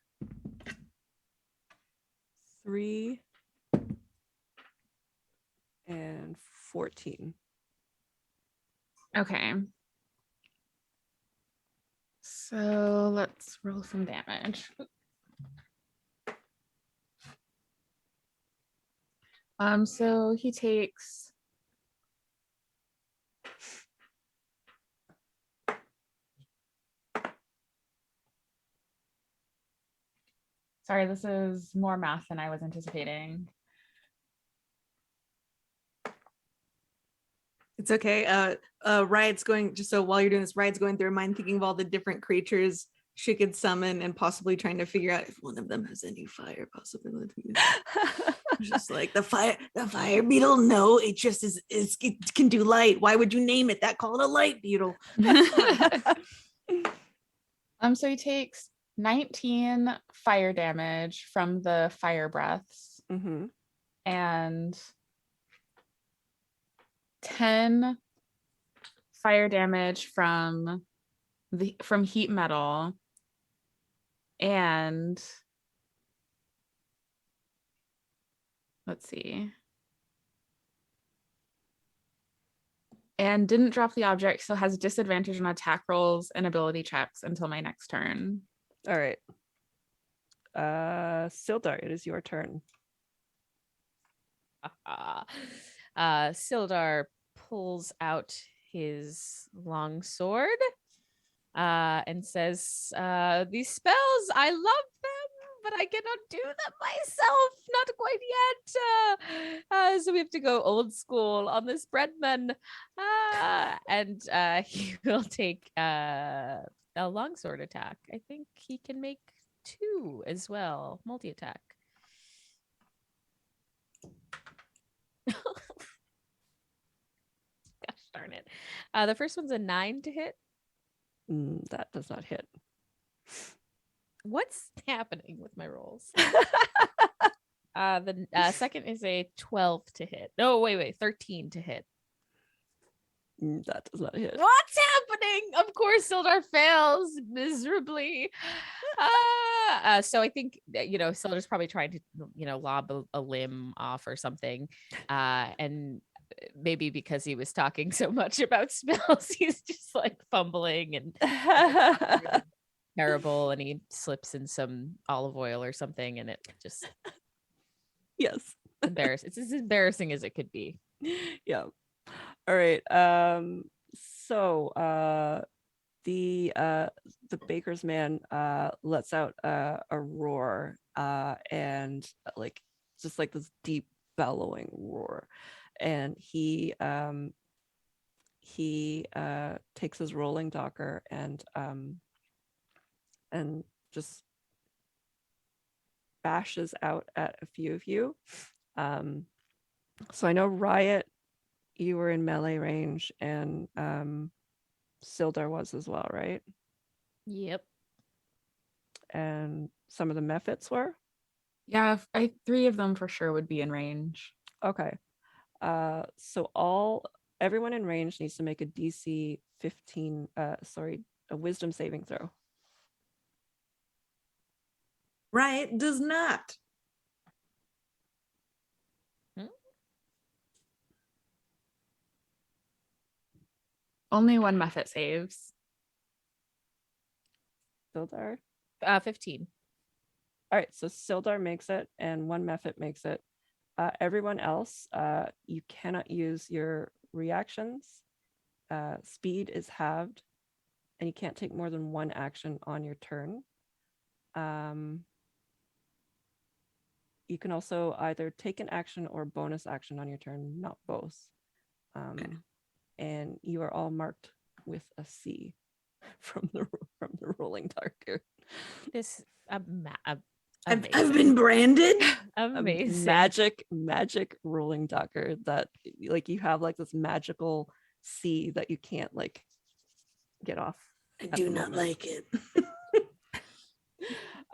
3 and 14. Okay. So let's roll some damage. So he takes sorry, this is more math than I was anticipating. It's okay. Riot's going, just so while you're doing this, Riot's going through her mind, thinking of all the different creatures she could summon and possibly trying to figure out if one of them has any fire possibilities. Just like the fire beetle. No, it just it can do light. Why would you name it that? Call it a light beetle. So he takes 19 fire damage from the fire breaths Mm-hmm. and 10 fire damage from heat metal, and let's see, and didn't drop the object, so has disadvantage on attack rolls and ability checks until my next turn. All right. Sildar, it is your turn. Sildar pulls out his long sword and says, these spells, I love them, but I cannot do them myself, not quite yet. So we have to go old school on this breadman. And he will take a longsword attack. I think he can make 2 as well, multi-attack. Gosh darn it. The first one's a 9 to hit. That does not hit. What's happening with my rolls? The second is a 12 to hit. No, wait, 13 to hit. That does not hit. What's happening? Of course, Sildar fails miserably. So I think Sildar's probably trying to, lob a limb off or something. And maybe because he was talking so much about spells, he's just like fumbling and terrible, and he slips in some olive oil or something, and it just Yes. embarrassing. It's as embarrassing as it could be. Yeah. All right. So the baker's man lets out a roar and like just like this deep bellowing roar, and he takes his rolling docker and just bashes out at a few of you. So I know Riot, you were in melee range, and Sildar was as well, right? Yep. And some of the mephits were? Yeah, 3 of them for sure would be in range. Okay. So everyone in range needs to make a DC 15, a wisdom saving throw. Riot does not. Only one mephit saves. Sildar? 15. All right, so Sildar makes it and one mephit makes it. Everyone else, you cannot use your reactions. Speed is halved, and you can't take more than one action on your turn. You can also either take an action or bonus action on your turn, not both. And you are all marked with a C from the rolling darker. This I've been branded. amazing. Magic rolling docker that like you have like this magical C that you can't like get off. I do not like it.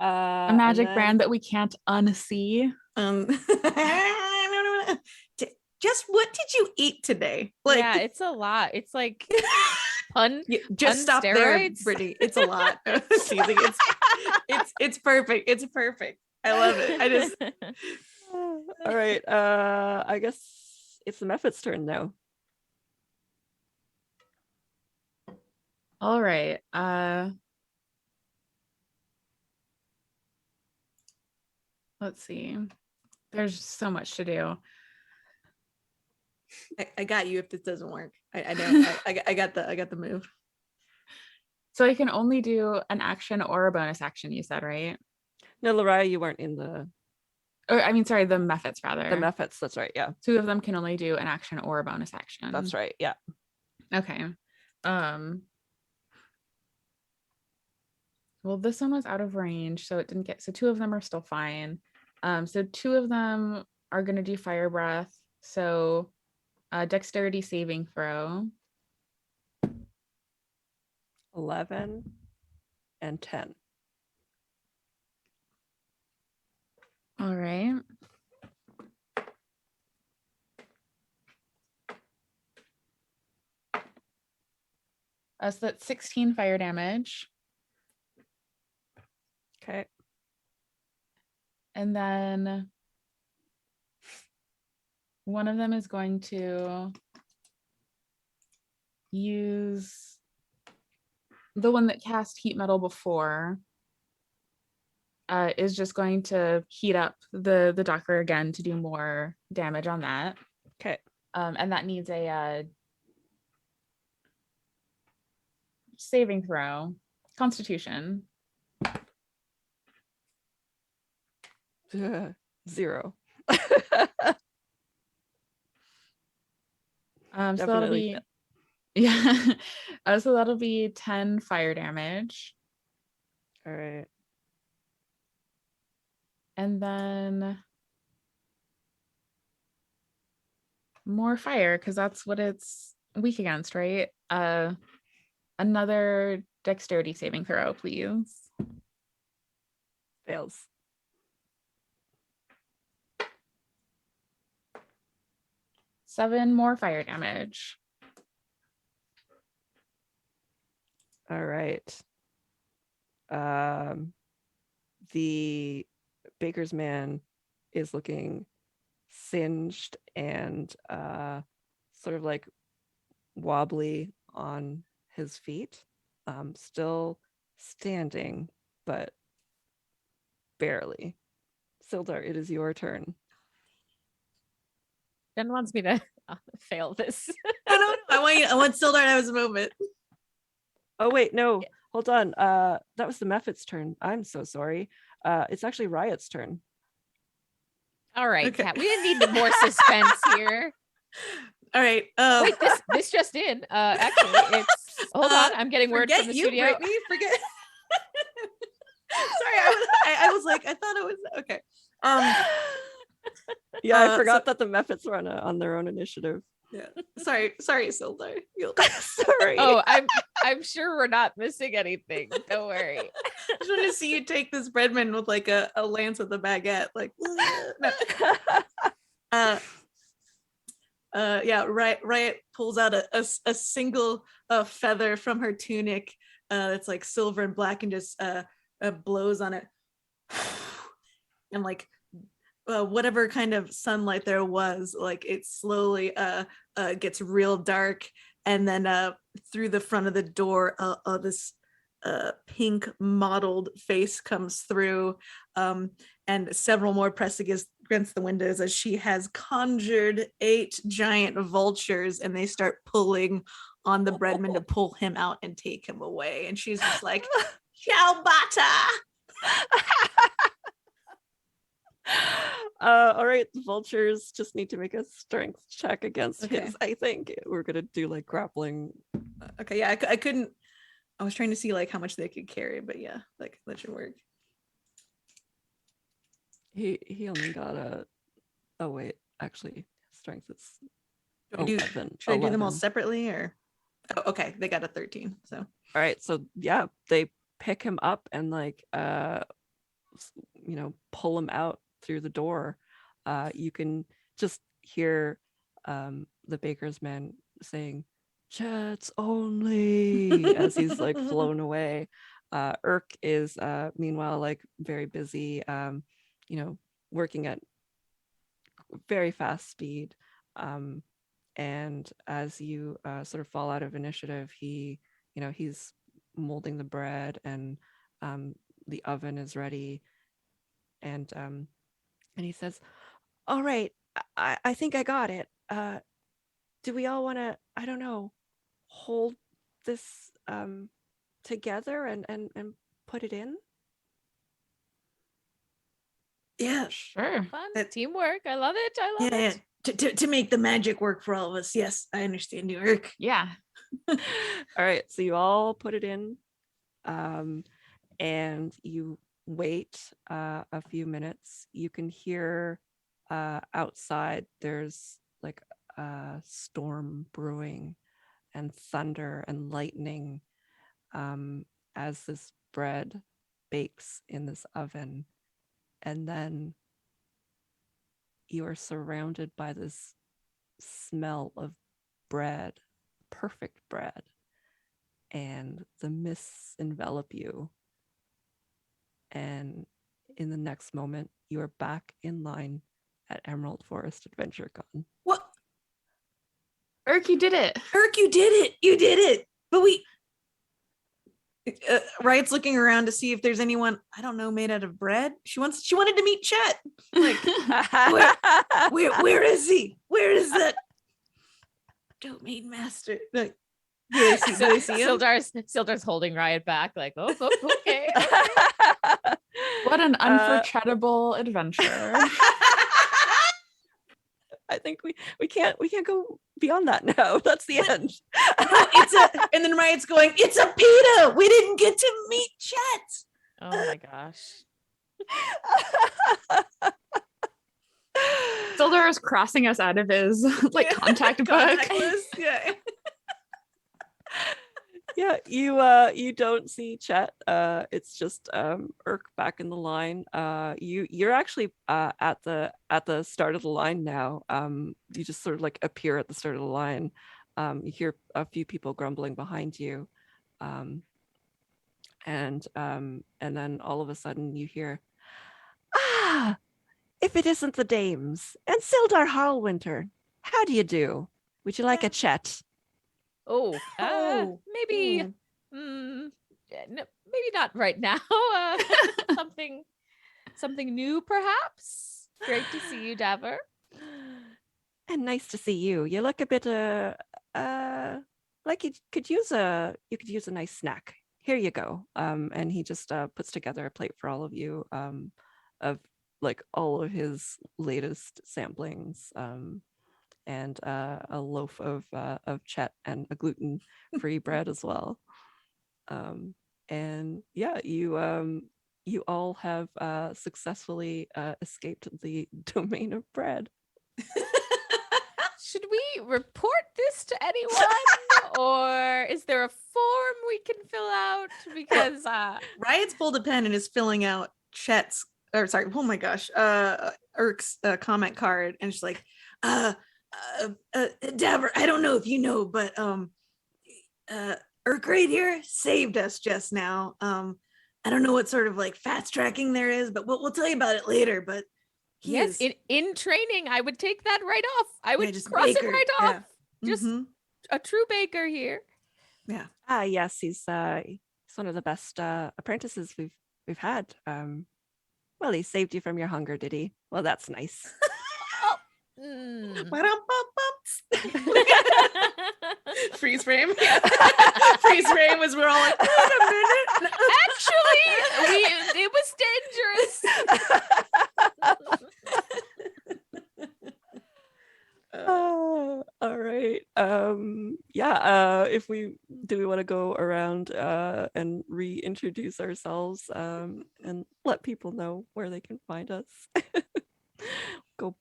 A magic brand that we can't unsee. Just what did you eat today? Like, yeah, it's a lot. It's like pun. Just stop steroids? there, Brittni. It's a lot. It's perfect. It's perfect. I love it. I just All right. I guess it's the Mephit's turn now. All right. Let's see. There's so much to do. I got you if this doesn't work. I know. I got the move. So I can only do an action or a bonus action, you said, right? No, Lariah, you weren't in the Or I mean, sorry, the methods rather. Mephits. That's right. Yeah, Two of them can only do an action or a bonus action. that's right. Yeah. Okay. Well, this one was out of range, so it didn't get, so two of them are still fine. So two of them are going to do fire breath. So dexterity saving throw. 11 and 10. All right. So that's 16 fire damage. Okay. And then one of them is going to use the one that cast heat metal before, is just going to heat up the docker again to do more damage on that. Okay. And that needs a saving throw, Constitution. 0. So that'll Definitely be yeah. So that'll be 10 fire damage. All right. And then more fire, because that's what it's weak against, right? Another dexterity saving throw, please. Fails. Seven more fire damage. All right. The baker's man is looking singed and sort of like wobbly on his feet. Still standing, but barely. Sildar, it is your turn. Jen wants me to fail this. No. I want Sildar to have his moment. Oh wait, no, hold on. That was the Mephit's turn. I'm so sorry. It's actually Riot's turn. All right, Okay. Kat, we didn't need more suspense here. All right. Wait, this just in. Actually, it's hold on. I'm getting word from the studio. Brittni, forget. Sorry, I was like, I thought it was okay. Yeah, I forgot that the Mephits were on their own initiative. Yeah. Sorry, Sildar. Sorry. Oh, I'm sure we're not missing anything. Don't worry. I just want to see you take this breadman with like a lance with a baguette. Like, no. Yeah, Riot pulls out a single feather from her tunic that's like silver and black and just blows on it. And like whatever kind of sunlight there was, like it slowly gets real dark, and then through the front of the door this pink mottled face comes through, and several more press against the windows as she has conjured 8 giant vultures, and they start pulling on the breadman to pull him out and take him away, and she's just like, ciao bata. All right, the vultures just need to make a strength check against Okay. his. I think we're gonna do like grappling. Okay, yeah, I couldn't. I was trying to see like how much they could carry, but yeah, like that should work. He only got a. Oh wait, actually, strength is Should I do 11. should I do them all 11. separately or? Oh, okay, they got a 13. So All right, so yeah, they pick him up and like pull him out through the door. You can just hear the baker's man saying, "Jets only," as he's like flown away. Urk is meanwhile like very busy working at very fast speed. And as you sort of fall out of initiative, he's molding the bread, and the oven is ready. And he says, "All right, I think I got it. Do we all want to, I don't know, hold this together and put it in?" Yeah. Sure. Fun That- teamwork. I love it. I love Yeah. it. To make the magic work for all of us. Yes, I understand you, Irk. Yeah. All right, so you all put it in, and you wait a few minutes. You can hear outside there's like a storm brewing, and thunder and lightning as this bread bakes in this oven. And then you are surrounded by this smell of bread, perfect bread, and the mists envelop you. And in the next moment, you are back in line at Emerald Forest Adventure Con. What? Irk, you did it. Irk, you did it. You did it. But we. Riot's looking around to see if there's anyone, I don't know, made out of bread. She wanted to meet Chet. Like, where is he? Where is that domain master? Like, do they see him? Sildar's holding Riot back, like, oh, okay. What an unforgettable adventure. I think we can't go beyond that now. That's the end. No, and then Riot's going, it's a PETA. We didn't get to meet Chet. Oh my gosh. Sildar is crossing us out of his contact book. Contact list, yeah. Yeah, you don't see Chet. It's just Irk back in the line. You're actually at the start of the line now. You just sort of like appear at the start of the line. You hear a few people grumbling behind you, and then all of a sudden you hear, "Ah, if it isn't the Dames and Sildar Hallwinter, how do you do? Would you like a Chet?" Oh, maybe. Mm. No, maybe not right now. Something new, perhaps. Great to see you, Daver. And nice to see you. You look a bit like you could use a nice snack. Here you go. And he just puts together a plate for all of you of like all of his latest samplings. And a loaf of Chet and a gluten-free bread as well. And yeah, you all have successfully escaped the domain of bread. Should we report this to anyone, or is there a form we can fill out? Because Riot's pulled a pen and is filling out Chet's, or sorry, oh my gosh, Irk's comment card, and she's like, Daver, I don't know if you know, but Irk right here saved us just now. I don't know what sort of like fast tracking there is, but we'll tell you about it later. But yes, in training, I would take that right off. I would just cross baker, it right off. yeah. Just a true baker here. Yeah. Yes, he's one of the best apprentices we've had. Well, he saved you from your hunger, did he? Well, that's nice. Freeze frame. Yeah. Freeze frame was we're all like, wait a minute. Actually, it was dangerous. All right. If we want to go around and reintroduce ourselves and let people know where they can find us. Go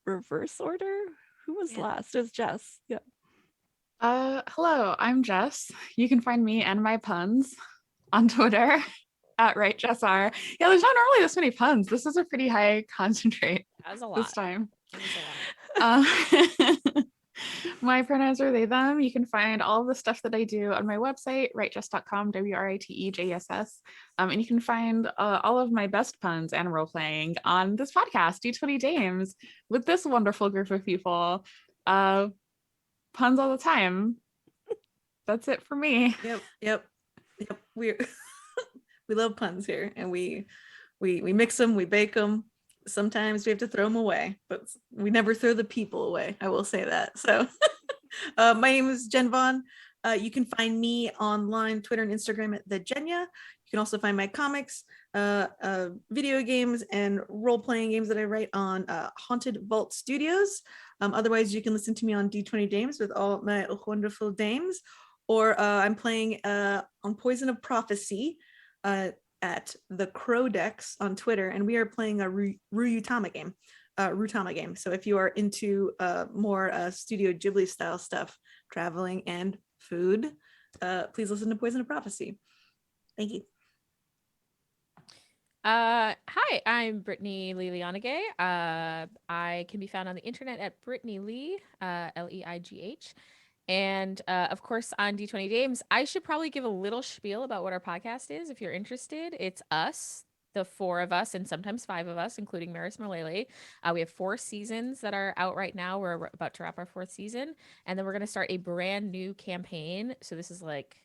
reverse order. Who was last? It was Jess. Yeah. Hello, I'm Jess. You can find me and my puns on Twitter at rightjessr. Yeah, there's not normally this many puns. This is a pretty high concentrate That was a lot. this time. That was a lot. My pronouns are they, them. You can find all of the stuff that I do on my website, writejess.com, WRITEJSS. And you can find all of my best puns and role playing on this podcast, D20 Dames, with this wonderful group of people. Puns all the time. That's it for me. Yep. We're we love puns here, and we mix them, we bake them. Sometimes we have to throw them away, but we never throw the people away. I will say that. So my name is Jen Vaughn. You can find me online, Twitter and Instagram at the Jenya. You can also find my comics, video games, and role-playing games that I write on Haunted Vault Studios. Otherwise, you can listen to me on D20 Dames with all my wonderful dames, or I'm playing on Poison of Prophecy at the Crow Decks on Twitter, and we are playing a Rutama game. So if you are into more Studio Ghibli style stuff, traveling and food, please listen to Poison of Prophecy. Thank you. Hi, I'm Brittni Liyanage. I can be found on the internet at Brittni Lee, Leigh. And of course, on D20 Dames, I should probably give a little spiel about what our podcast is if you're interested. It's us, the 4 of us, and sometimes 5 of us, including Maris Malele. We have 4 seasons that are out right now. We're about to wrap our 4th season, and then we're going to start a brand new campaign. So this is like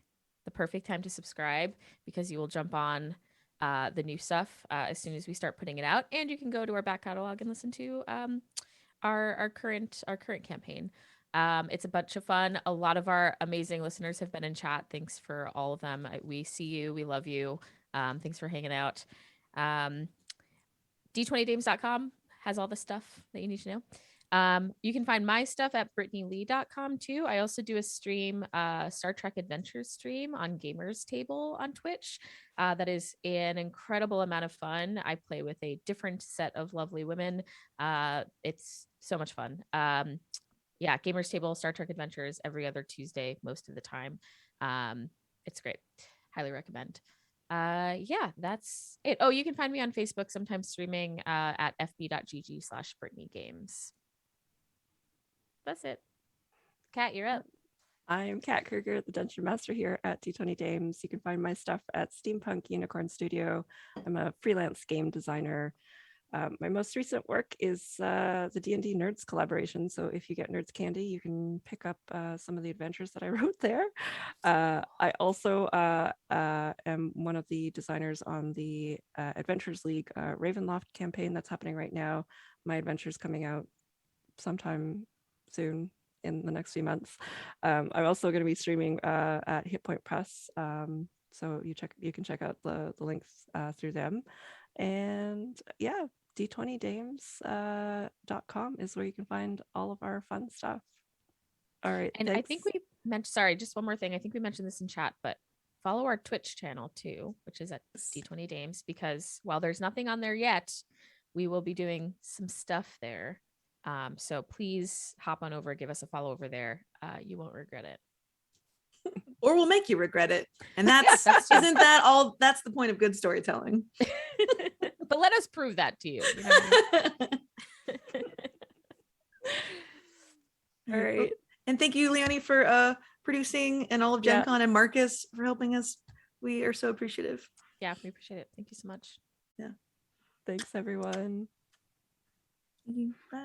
the perfect time to subscribe, because you will jump on the new stuff as soon as we start putting it out, and you can go to our back catalog and listen to our current campaign. It's a bunch of fun. A lot of our amazing listeners have been in chat. Thanks for all of them. We see you. We love you. Thanks for hanging out. D20dames.com has all the stuff that you need to know. You can find my stuff at BrittniLee.com too. I also do a stream, Star Trek Adventures stream on Gamers Table on Twitch. That is an incredible amount of fun. I play with a different set of lovely women. It's so much fun. Yeah, Gamers Table, Star Trek Adventures every other Tuesday, most of the time. It's great. Highly recommend. Yeah, that's it. Oh, you can find me on Facebook, sometimes streaming at fb.gg/BrittniGames. That's it. Kat, you're up. I'm Kat Kruger, the Dungeon Master here at D20 Dames. You can find my stuff at Steampunk Unicorn Studio. I'm a freelance game designer. My most recent work is the D&D Nerds collaboration. So if you get Nerds Candy, you can pick up some of the adventures that I wrote there. I also am one of the designers on the Adventures League Ravenloft campaign that's happening right now. My adventure's coming out sometime soon in the next few months. I'm also going to be streaming at Hit Point Press. So you can check out the links through them. And yeah, d20dames.com is where you can find all of our fun stuff. All right. And thanks. I think we mentioned, sorry, just one more thing. I think we mentioned this in chat, but follow our Twitch channel too, which is at D20 Dames, because while there's nothing on there yet, we will be doing some stuff there. So please hop on over, give us a follow over there. You won't regret it. Or we'll make you regret it. And that's isn't that all? That's the point of good storytelling. But let us prove that to you. You know what I mean? All right. And thank you, Leonie, for producing, and all of Gen Con, and Marcus for helping us. We are so appreciative. Yeah, we appreciate it. Thank you so much. Yeah. Thanks, everyone. Thank you. Bye.